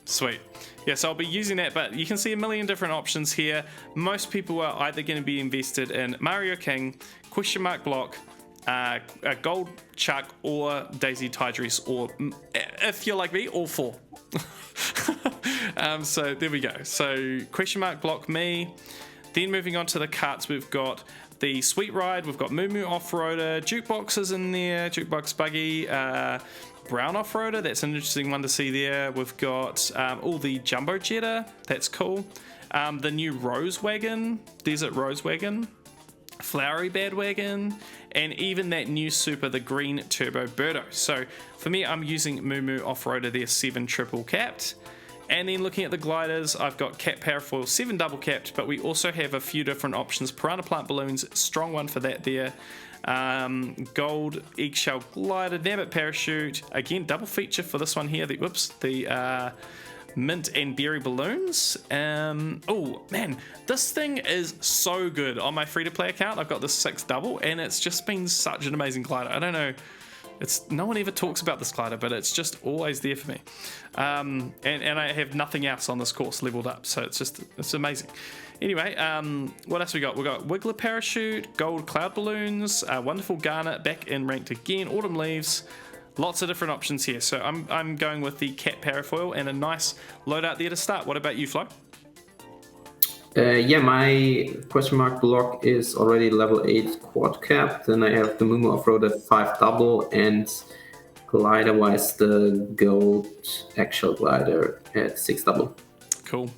Sweet. Yeah, so I'll be using that, but you can see a million different options here. Most people are either going to be invested in Mario King, Block, a Gold Chuck, or Daisy Tidris, or if you're like me, all 4. So there we go. So Block Me, Then moving on to the carts, we've got the Sweet Ride, we've got Moo Moo Off-Roader, Jukeboxes in there, Jukebox Buggy, Brown Off-Roader, that's an interesting one to see there. We've got all the Jumbo Jetta, that's cool. The new Rose Wagon, Desert Rose Wagon, Flowery Badwagon, and even that new super, the Green Turbo Birdo. So for me, I'm using Moo Moo Off-Roader there, 7 triple capped. And then looking at the gliders, I've got Cat Parafoil 7 double capped, but we also have a few different options. Piranha Plant Balloons, strong one for that there. Gold Eggshell Glider, Nabbit Parachute, again double feature for this one here. The Mint and Berry Balloons. Oh man, this thing is so good on my free-to-play account. I've got the 6 double, and it's just been such an amazing glider. I don't know. No one ever talks about this glider, but it's just always there for me. And I have nothing else on this course leveled up, so it's amazing. Anyway, what else we got? We got Wiggler Parachute, Gold Cloud Balloons, Wonderful Garnet back in ranked again, Autumn Leaves. Lots of different options here. So I'm going with the Cat Parafoil and a nice loadout there to start. What about you, Flo? Yeah, my question mark block is already level 8 quad cap. Then I have the Moo Moo Off-Roader 5 double, and glider-wise the Gold Eggshell Glider at 6 double. Cool.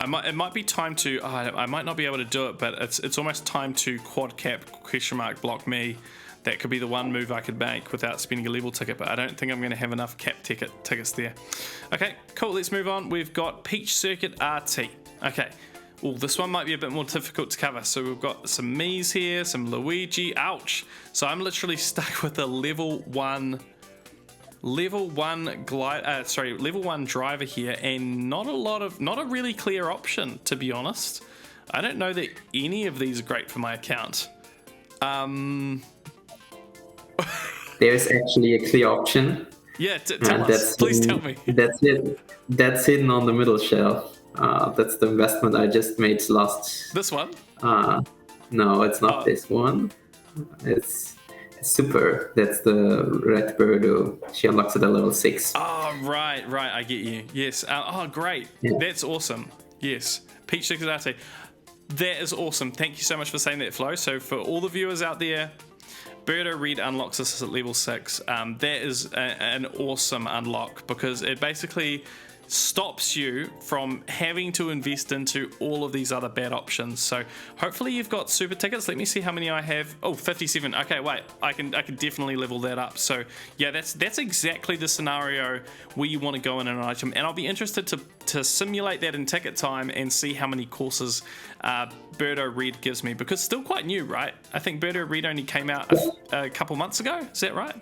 It might be time to. I might not be able to do it, but it's almost time to quad cap question mark block me. That could be the one move I could make without spending a level ticket, but I don't think I'm going to have enough cap tickets there. Okay, cool. Let's move on. We've got Peach Circuit RT. Okay. Well, this one might be a bit more difficult to cover. So we've got some Mii's here, some Luigi. Ouch. So I'm literally stuck with a level one driver here, and not a really clear option, to be honest. I don't know that any of these are great for my account. There's actually a clear option. Yeah, tell us. Please tell me. That's it. That's hidden on the middle shelf. That's the investment I just made last. This one? No, it's not this one. It's Super. That's the Red Birdo. She unlocks it at level 6. Oh, right. I get you. Yes. Great. Yeah. That's awesome. Yes. Peach Circuit RT. That is awesome. Thank you so much for saying that, Flo. So for all the viewers out there, Birdo Red unlocks this at level 6. That is an awesome unlock, because it basically stops you from having to invest into all of these other bad options. So hopefully you've got super tickets. Let me see how many I have. Oh, 57. Okay, wait, I can definitely level that up. So yeah, that's exactly the scenario where you want to go in an item, and I'll be interested to simulate that in ticket time and see how many courses Birdo Red gives me, because it's still quite new, right? I think Birdo Red only came out a couple months ago. Is that right?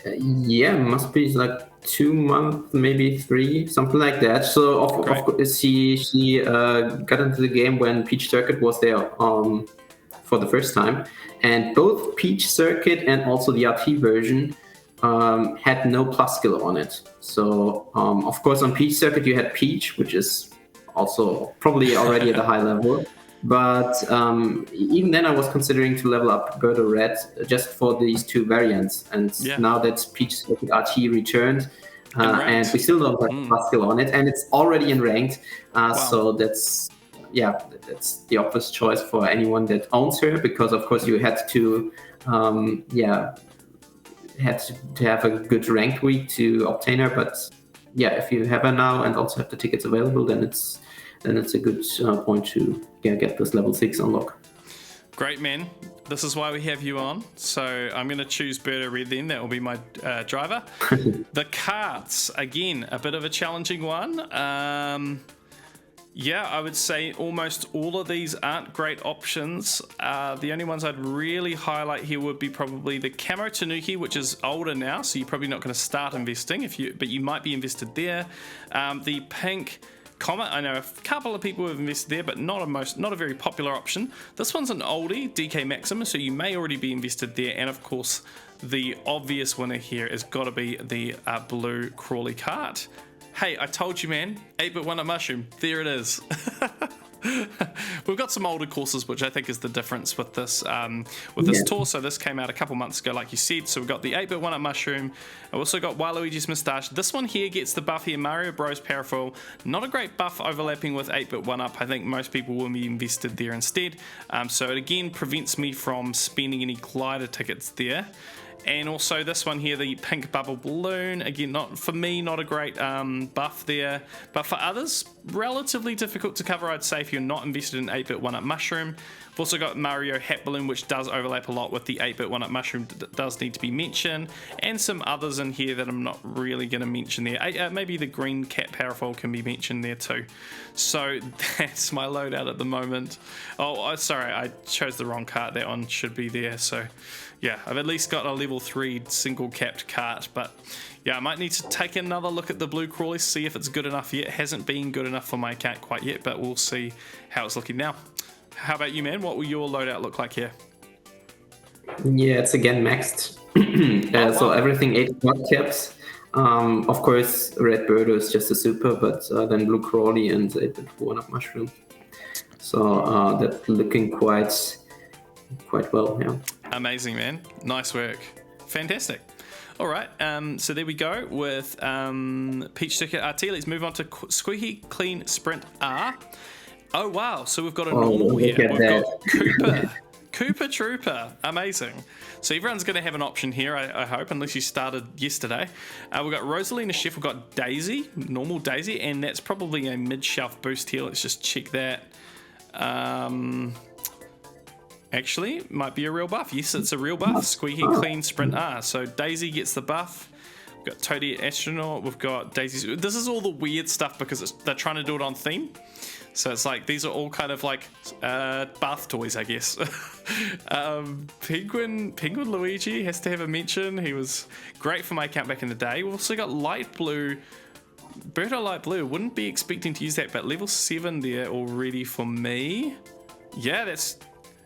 Yeah, must be like 2 months, maybe 3, something like that. So of course she got into the game when Peach Circuit was there for the first time, and both Peach Circuit and also the RT version had no plus skill on it. So of course on Peach Circuit you had Peach, which is also probably already at a high level. But even then, I was considering to level up Birdo Red just for these 2 variants. And now that Peach Circuit RT returned, and we still don't have plus skill on it, and it's already in ranked. So that's the obvious choice for anyone that owns her, because of course you had to have a good ranked week to obtain her. But yeah, if you have her now and also have the tickets available, then it's a good point to get this level 6 unlock. Great, man. This is why we have you on. So I'm going to choose Birdo Red then. That will be my driver. The carts, again, a bit of a challenging one. I would say almost all of these aren't great options. The only ones I'd really highlight here would be probably the Camo Tanuki, which is older now, so you're probably not going to start investing, but you might be invested there. The pink Comet, I know a couple of people have invested there, but not a very popular option. This one's an oldie, DK Maximum, so you may already be invested there. And of course, the obvious winner here has got to be the blue Crawley cart. Hey, I told you, man. 8-bit 1-up mushroom. There it is. We've got some older courses, which I think is the difference with this tour. So this came out a couple months ago, like you said. So we've got the 8-bit 1-up mushroom. I've also got Waluigi's moustache. This one here gets the buff here, Mario Bros. Parafoil. Not a great buff overlapping with 8-bit 1-up. I think most people will be invested there instead. So it again prevents me from spending any glider tickets there. And also this one here, the pink bubble balloon, again, not for me, not a great buff there, but for others, relatively difficult to cover, I'd say, if you're not invested in 8-bit 1-up mushroom. I've also got Mario hat balloon, which does overlap a lot with the 8-bit 1-up mushroom, does need to be mentioned, and some others in here that I'm not really going to mention there. Maybe the green cat parafoil can be mentioned there too. So that's my loadout at the moment. Oh, sorry, I chose the wrong cart. That one should be there. So yeah, I've at least got a level 3 single capped cart, but yeah, I might need to take another look at the blue crawlies, see if it's good enough yet. It hasn't been good enough for my account quite yet, but we'll see how it's looking now. How about you, man? What will your loadout look like here? Yeah, it's again maxed. So everything 8 quad caps. Of course, Red Birdo is just a super, but then Blue Crawly and 8-bit 1-up mushroom. So that's looking quite well, yeah. Amazing, man. Nice work. Fantastic. All right, so there we go with Peach Circuit RT. Let's move on to Squeaky Clean Sprint R. Oh, wow. So we've got a normal here. We've got Koopa Trooper. Amazing. So everyone's going to have an option here, I hope, unless you started yesterday. We've got Rosalina Chef. We've got Daisy, normal Daisy, and that's probably a mid-shelf boost here. Let's just check that. Actually, might be a real buff. Yes, it's a real buff. Squeaky Clean Sprint R. So Daisy gets the buff. We've got Toadie Astronaut. We've got Daisy's. This is all the weird stuff because they're trying to do it on theme. So it's like these are all kind of like bath toys, I guess. Penguin Luigi has to have a mention. He was great for my account back in the day. We've also got Light Blue. Birdo Light Blue. Wouldn't be expecting to use that, but level 7 there already for me. Yeah,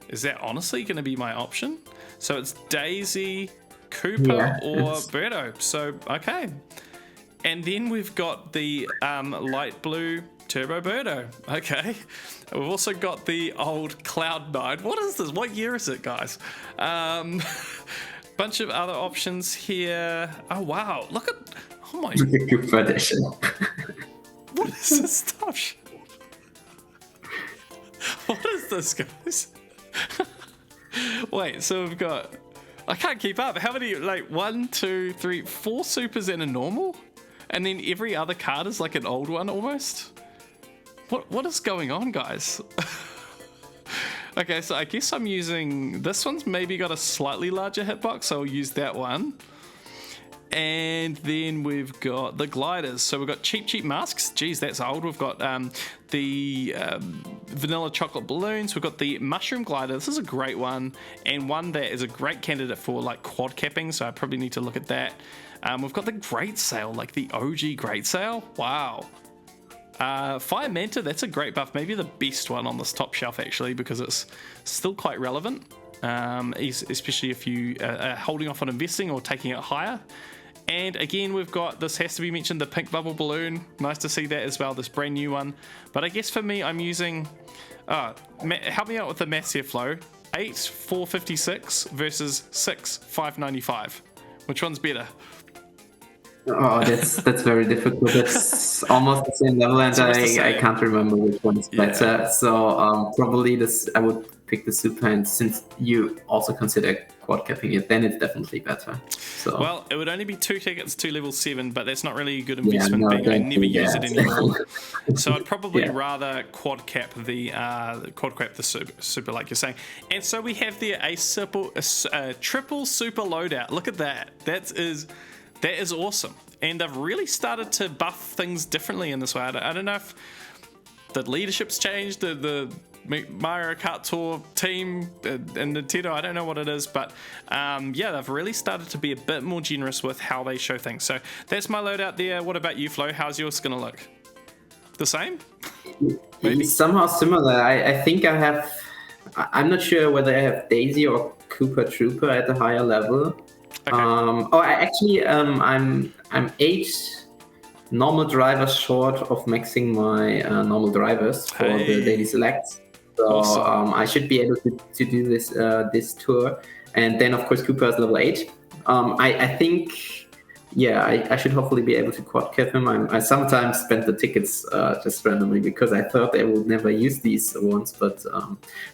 is that honestly going to be my option? So it's Daisy, Koopa, or Birdo. So, okay. And then we've got the Light Blue Turbo Birdo. Okay. We've also got the old Cloud9. What is this? What year is it, guys? Bunch of other options here. Oh, wow. Look at... Oh, my... Koopa edition. What is this stuff? What is this, guys? Wait, so we've got... I can't keep up. How many? Like 1, 2, 3, 4 supers and a normal? And then every other card is like an old one almost? What is going on, guys? Okay, so I guess I'm using... This one's maybe got a slightly larger hitbox, so I'll use that one. And then we've got the gliders. So we've got Cheap Masks. Geez, that's old. We've got the vanilla chocolate balloons. We've got the mushroom glider. This is a great one, and one that is a great candidate for like quad capping. So I probably need to look at that. We've got the Great Sail, like the OG Great Sail. Wow. Fire Manta, that's a great buff. Maybe the best one on this top shelf actually, because it's still quite relevant. Especially if you are holding off on investing or taking it higher. And again, we've got, this has to be mentioned, the pink bubble balloon. Nice to see that as well, this brand new one. But I guess for me, I'm using, help me out with the maths here, Flo. 8 456 versus 6 595. Which one's better? Oh, that's very difficult. It's almost the same level, and I can't remember which one is better. So probably this, I would pick the super, and since you also consider quad capping it, then it's definitely better. So well, it would only be 2 tickets to level 7, but that's not really a good investment. I never use it anymore. So I'd probably rather quad cap the super, like you're saying. And so we have there a triple super loadout. Look at that. That is awesome. And they've really started to buff things differently in this way. I don't know if the leadership's changed, the MarioKartTour team and Nintendo, I don't know what it is, but they've really started to be a bit more generous with how they show things. So that's my loadout there. What about you, Flo? How's yours going to look? The same? Maybe somehow similar. I think I have... I'm not sure whether I have Daisy or Koopa Trooper at a higher level. Okay. I'm 8 normal drivers short of maxing my normal drivers for the daily selects. So Awesome. I should be able to do this tour. And then, of course, Cooper is level 8. I think, yeah, I should hopefully be able to quad cap him. I sometimes spend the tickets just randomly because I thought I would never use these ones. But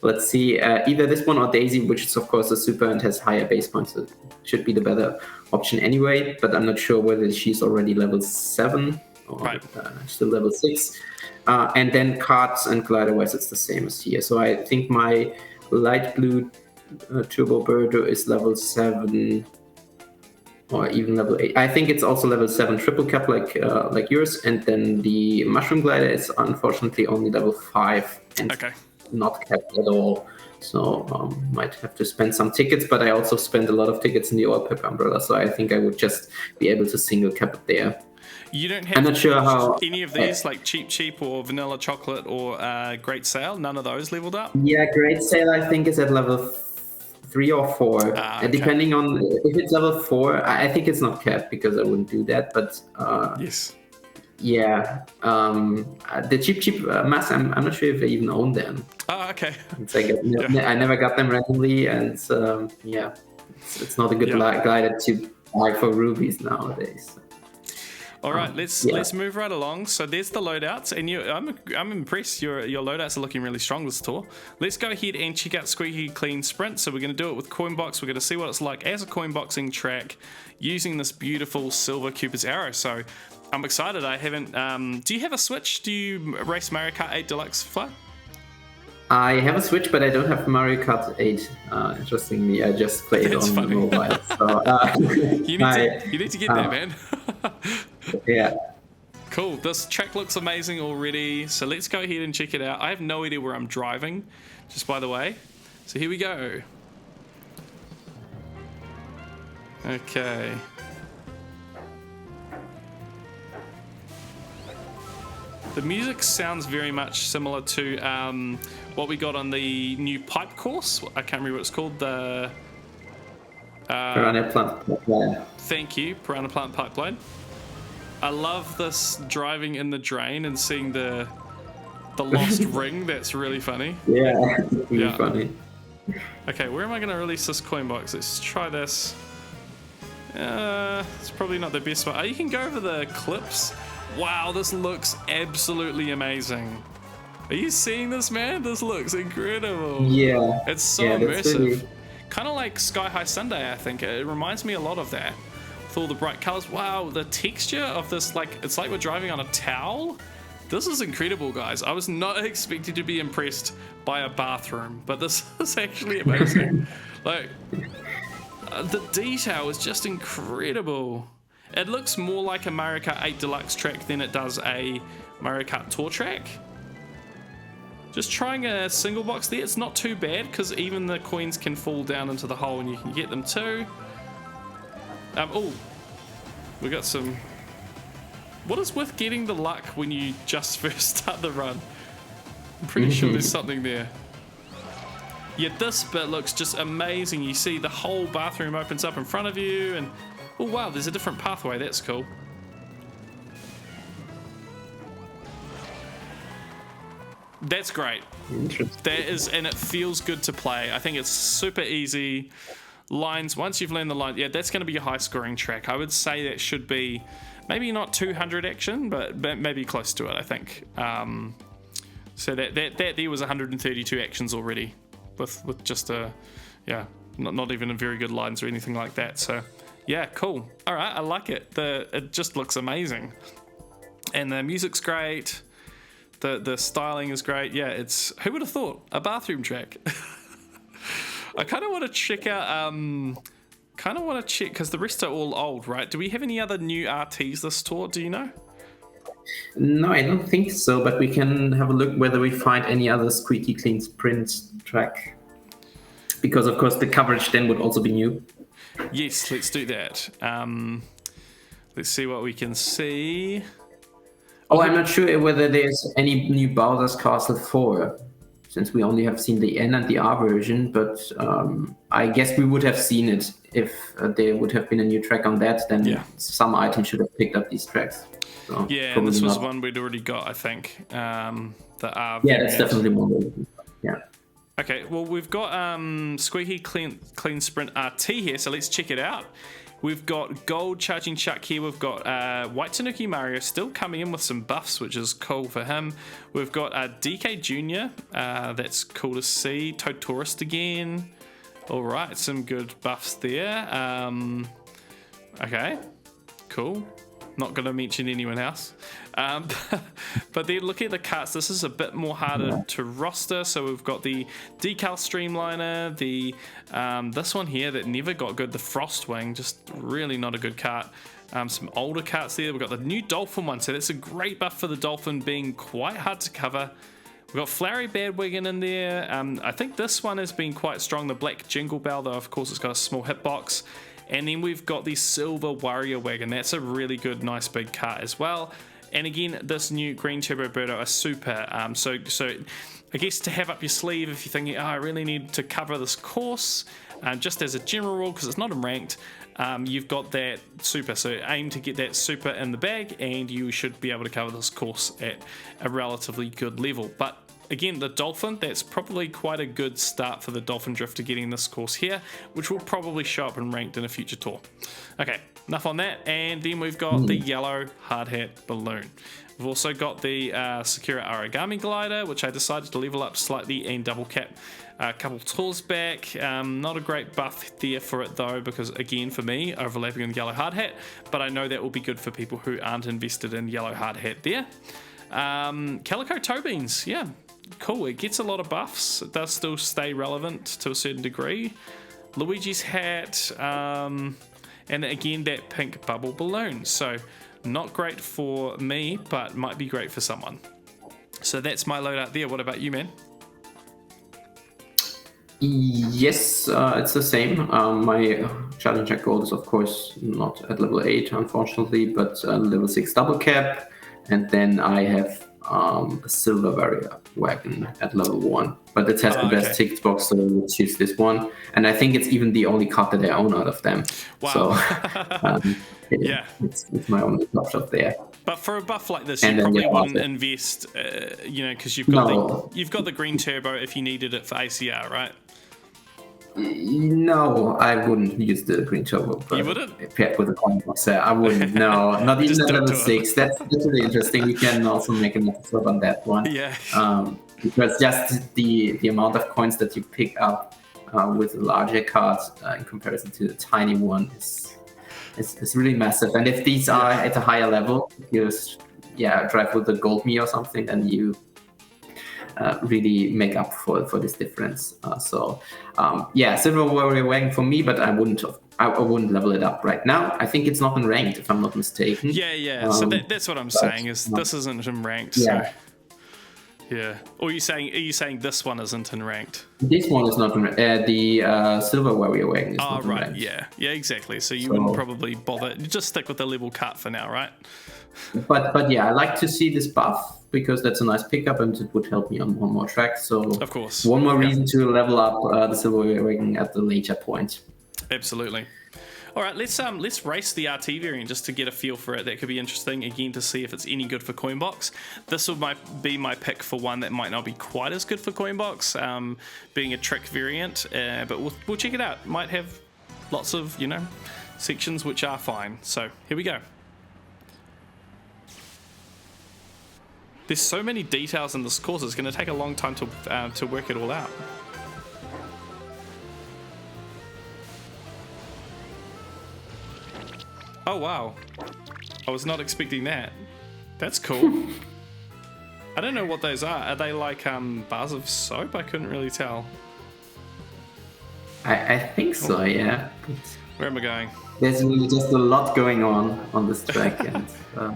let's see. Either this one or Daisy, which is, of course, a super and has higher base points. So should be the better option anyway. But I'm not sure whether she's already level 7 or still level 6. And then cards and glider-wise, it's the same as here. So I think my light blue Turbo Birdo is level 7 or even level 8. I think it's also level 7 triple cap like yours. And then the Mushroom Glider is unfortunately only level 5 and not capped at all. So might have to spend some tickets, but I also spent a lot of tickets in the All Pep Umbrella. So I think I would just be able to single cap it there. You don't have I'm not sure how any of these, like Cheap or Vanilla Chocolate or Great Sale, none of those leveled up? Yeah, Great Sale I think is at level 3 or 4. And depending on if it's level 4, I think it's not capped because I wouldn't do that. But yes. Yeah. The cheap mass, I'm not sure if I even own them. Oh, okay. It's like I never got them randomly, and it's not a good glider to buy for rubies nowadays. All right, let's move right along. So there's the loadouts, and I'm impressed. Your loadouts are looking really strong this tour. Let's go ahead and check out Squeaky Clean Sprint. So we're going to do it with Coinbox. We're going to see what it's like as a coinboxing track using this beautiful silver Cupid's arrow. So I'm excited. I haven't. Do you have a Switch? Do you race Mario Kart 8 Deluxe Fly? I have a Switch, but I don't have Mario Kart 8. Interestingly, I just play it on mobile. So, you need to get there, man. Yeah. Cool. This track looks amazing already. So let's go ahead and check it out. I have no idea where I'm driving, just by the way. So here we go. Okay. The music sounds very much similar to what we got on the new pipe course. I can't remember what it's called. The Piranha Plant Pipeline. Thank you, Piranha Plant Pipeline. I love this driving in the drain and seeing the lost ring. That's really funny. Yeah, it's really funny. Okay, where am I going to release this coin box? Let's try this. It's probably not the best one. Oh, you can go over the clips. Wow, this looks absolutely amazing. Are you seeing this, man? This looks incredible. Yeah. It's so immersive. Really... Kind of like Sky High Sunday, I think. It reminds me a lot of that. With all the bright colors. Wow, the texture of this, it's like we're driving on a towel. This is incredible, guys. I was not expecting to be impressed by a bathroom, but this is actually amazing. The detail is just incredible. It looks more like a Mario Kart 8 Deluxe track than it does a Mario Kart Tour track. Just trying a single box there. It's not too bad because even the coins can fall down into the hole and you can get them too. Oh, we got some... What is with getting the luck when you just first start the run? I'm pretty sure there's something there. Yeah, this bit looks just amazing. You see the whole bathroom opens up in front of you and... Oh wow, there's a different pathway. That's cool. That's great. That is, and it feels good to play. I think it's super easy. Lines, once you've learned the line, yeah, that's going to be a high scoring track. I would say that should be maybe not 200 action, but maybe close to it, I think. So that there was 132 actions already with just not even a very good lines or anything like that. So yeah, cool. All right, I like it. It just looks amazing, and the music's great. The styling is great. Yeah, it's, who would have thought, a bathroom track. I kind of want to check out. Because the rest are all old, right? Do we have any other new RTs this tour? Do you know? No, I don't think so. But we can have a look whether we find any other Squeaky Clean Sprint track. Because of course the coverage then would also be new. Yes, let's do that. Let's see what we can see. Oh, I'm not sure whether there's any new Bowser's Castle 4. since we only have seen the N and the R version, but I guess we would have seen it if there would have been a new track on that. Then some item should have picked up these tracks. So yeah, and this was one we'd already got, I think. The R. Yeah, that's definitely one. Yeah. Okay, well, we've got Squeaky Clean Sprint RT here, so let's check it out. We've got Gold Charging Chuck here. We've got White Tanuki Mario still coming in with some buffs, which is cool for him. We've got DK Jr. That's cool to see. Toad Tourist again. All right, some good buffs there. Okay, cool. Not going to mention anyone else. But then looking at the carts, this is a bit more harder to roster. So we've got the Decal Streamliner, the this one here that never got good, the Frostwing, just really not a good cart. Some older carts there. We've got the new Dolphin one, so that's a great buff for the Dolphin, being quite hard to cover. We've got Flowery Badwagon in there. I think this one has been quite strong, the Black Jingle Bell, though of course it's got a small hitbox. And then we've got the Silver Warrior Wagon. That's a really good, nice big cart as well. And again, this new Green Turbo Birdo, a super. So I guess to have up your sleeve if you're thinking, oh, I really need to cover this course, just as a general rule, because it's not in ranked, you've got that super. So aim to get that super in the bag, and you should be able to cover this course at a relatively good level. But again, the Dolphin, that's probably quite a good start for the Dolphin Drifter getting this course here, which will probably show up in ranked in a future tour. Okay, enough on that. And then we've got the yellow hard hat balloon. We've also got the Sakura Origami Glider, which I decided to level up slightly and double cap a couple tours back. Not a great buff there for it though, because again, for me, overlapping on the yellow hard hat, but I know that will be good for people who aren't invested in yellow hard hat there. Calico Toe Beans, yeah. Cool, it gets a lot of buffs. It does still stay relevant to a certain degree. Luigi's hat, and again that pink bubble balloon. So not great for me, but might be great for someone. So that's my loadout there. What about you, man? Yes, it's the same. My Challenge Jack Gold is of course not at level 8, unfortunately, but level 6 double cap, and then I have a Silver Warrior Wagon at level 1, but it has the best ticked box, so we'll choose this one. And I think it's even the only card that I own out of them. Wow. So yeah, it's my only top shot there. But for a buff like this, you probably wouldn't invest, because you've got the green turbo if you needed it for ACR, right? No, I wouldn't use the green turbo. You wouldn't? Paired with the coin box there, I wouldn't. No, not even at level 6. That's really interesting. We can also make an episode on that one. Yeah. Because just the amount of coins that you pick up with larger cards in comparison to the tiny one is really massive. And if these are at a higher level, you drive with the gold me or something, then you really make up for this difference. Silver Warrior Wagon for me, but I wouldn't level it up right now. I think it's not in ranked, if I'm not mistaken. Yeah. So that's what I'm saying, is this isn't in ranked. Yeah. So. Yeah. Or are you saying this one isn't in ranked? This one is not in ranked. The Silver Warrior Wagon is not in ranked. Yeah, exactly. So you wouldn't probably bother. Just stick with the level cut for now, right? But yeah, I like to see this buff, because that's a nice pickup and it would help me on one more track. So of course, one more reason to level up the Silver Warrior Wagon at the later point. Absolutely. All right, let's race the RT variant just to get a feel for it. That could be interesting, again, to see if it's any good for Coinbox. This might be my pick for one that might not be quite as good for Coinbox, being a trick variant, but we'll check it out. Might have lots of, sections which are fine. So here we go. There's so many details in this course, it's going to take a long time to work it all out. Oh wow, I was not expecting that. That's cool. I don't know what those are. Are they like bars of soap? I couldn't really tell. I think so, yeah. Where am I going? There's really just a lot going on this track. And, yeah,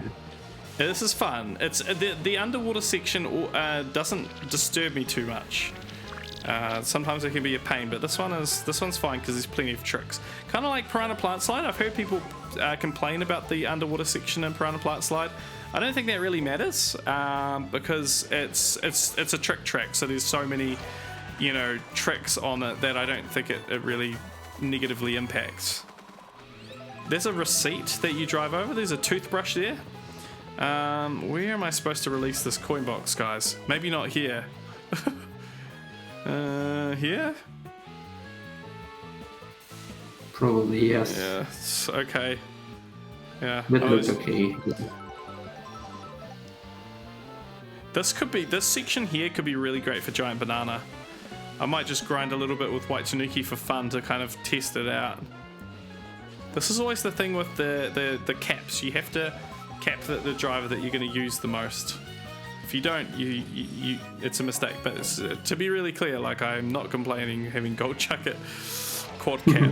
this is fun. It's the underwater section doesn't disturb me too much. Sometimes it can be a pain, but this one's fine because there's plenty of tricks. Kind of like Piranha Plant Slide. I've heard people complain about the underwater section in Piranha Plant Slide. I don't think that really matters because it's a trick track, so there's so many tricks on it that I don't think it really negatively impacts. There's a receipt that you drive over. There's a toothbrush there. Where am I supposed to release this coin box, guys? Maybe not here. Here? Probably, yes. Yeah, it's okay. Yeah. That looks okay. This section here could be really great for Giant Banana. I might just grind a little bit with White Tanuki for fun to kind of test it out. This is always the thing with the caps. You have to cap the driver that you're going to use the most. If you don't, it's a mistake. But to be really clear, like, I'm not complaining having Gold Chucket quad cap.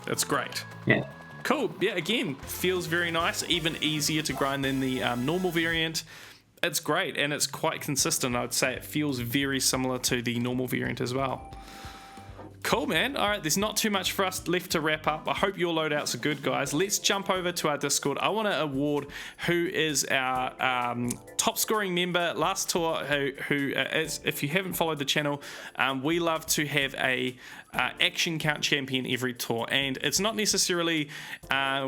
It's great. Yeah. Cool. Yeah, again, feels very nice. Even easier to grind than the normal variant. It's great, and it's quite consistent. I'd say it feels very similar to the normal variant as well. Cool, man. All right, there's not too much for us left to wrap up. I hope your loadouts are good, guys. Let's jump over to our Discord. I want to award who is our top scoring member last tour, who is, if you haven't followed the channel, we love to have a action count champion every tour, and it's not necessarily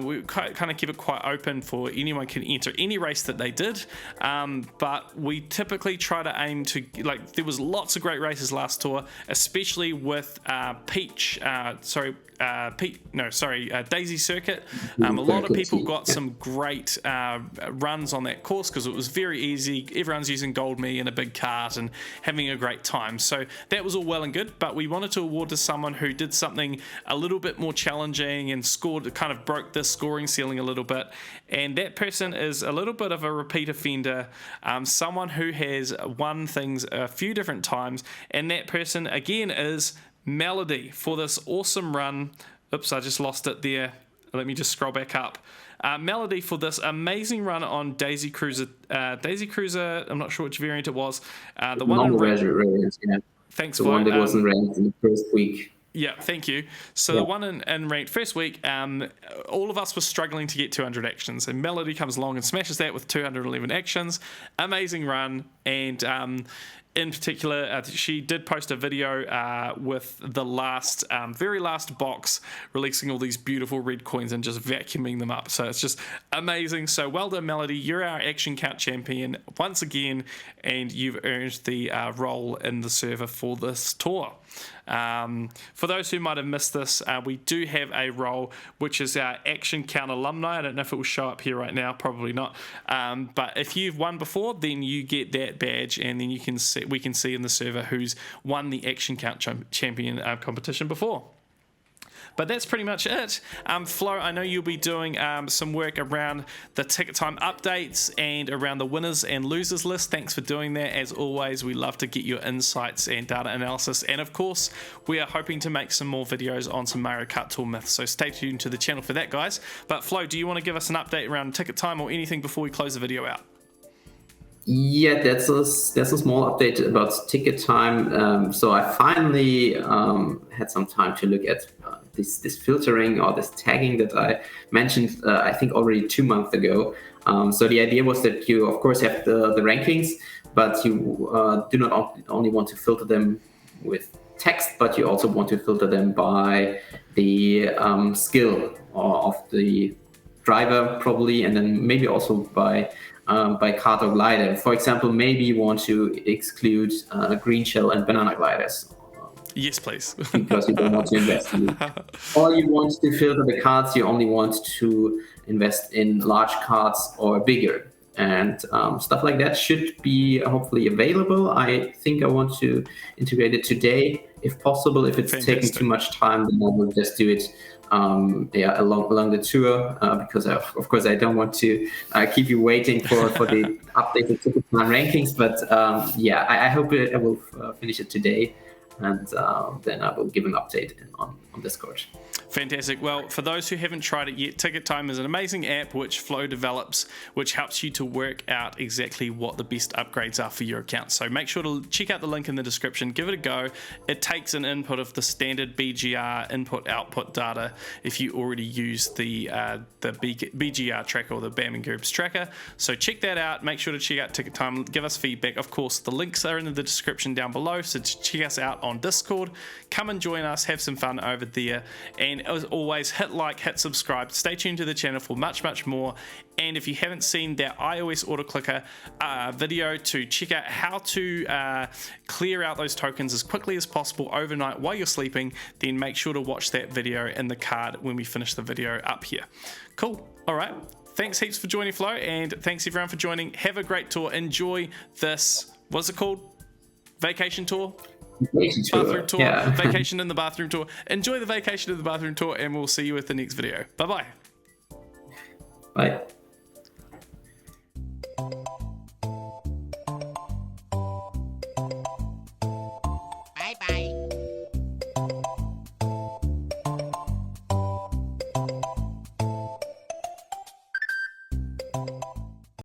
we kind of keep it quite open for anyone can enter any race that they did, but we typically try to aim to, like, there was lots of great races last tour, especially with Daisy Circuit. A lot of people got some great runs on that course because it was very easy. Everyone's using Gold Me in a big cart and having a great time. So that was all well and good, but we wanted to award to someone who did something a little bit more challenging and kind of broke the scoring ceiling a little bit. And that person is a little bit of a repeat offender, someone who has won things a few different times. And that person, again, is Melody for this awesome run. Oops, I just lost it there. Let me just scroll back up. Melody for this amazing run on Daisy Cruiser. I'm not sure which variant it was. The one variant, yeah. Thanks, the one that wasn't ranked in the first week. Yeah, thank you. So the one in ranked first week, all of us were struggling to get 200 actions, and Melody comes along and smashes that with 211 actions. Amazing run, and in particular, she did post a video with the very last box, releasing all these beautiful red coins and just vacuuming them up. So it's just amazing. So well done, Melody. You're our action count champion once again, and you've earned the role in the server for this tour. For those who might have missed this, we do have a role which is our action count alumni. I don't know if it will show up here right now, probably not, but if you've won before, then you get that badge, and then we can see in the server who's won the action count champion competition before. But that's pretty much it. Flo, I know you'll be doing some work around the ticket time updates and around the winners and losers list. Thanks for doing that. As always, we love to get your insights and data analysis. And of course, we are hoping to make some more videos on some Mario Kart Tour myths. So stay tuned to the channel for that, guys. But Flo, do you want to give us an update around ticket time or anything before we close the video out? Yeah, that's a small update about ticket time. So I finally had some time to look at this filtering or this tagging that I mentioned, I think already 2 months ago. So the idea was that you, of course, have the rankings, but you do not only want to filter them with text, but you also want to filter them by the skill of the driver, probably, and then maybe also by kart or glider. For example, maybe you want to exclude green shell and banana gliders. Yes, please. Because you don't want to invest in it. Or you want to filter the cards, you only want to invest in large cards or bigger. And stuff like that should be hopefully available. I think I want to integrate it today, if possible. If it's taking too much time, then I will just do it along the tour, because of course I don't want to keep you waiting for the updated ticket time rankings. But I hope I will finish it today. and then I will give an update on Discord. Fantastic. Well, for those who haven't tried it yet, Ticket Time is an amazing app which Flow develops, which helps you to work out exactly what the best upgrades are for your account. So make sure to check out the link in the description, give it a go. It takes an input of the standard BGR input-output data if you already use the BGR tracker or the Bamming Groups tracker. So check that out. Make sure to check out Ticket Time. Give us feedback. Of course, the links are in the description down below, so check us out on Discord. Come and join us, have some fun over there. And as always, hit like, hit subscribe, stay tuned to the channel for much more. And if you haven't seen that iOS auto clicker video to check out how to clear out those tokens as quickly as possible overnight while you're sleeping, then make sure to watch that video in the card when we finish the video up here. Cool. All right. Thanks heaps for joining, Flo, and thanks everyone for joining. Have a great tour. Enjoy this, what's it called? Vacation tour? Bathroom tour. Yeah. Vacation in the bathroom tour. Enjoy the vacation in the bathroom tour, and we'll see you with the next video. Bye-bye. Bye.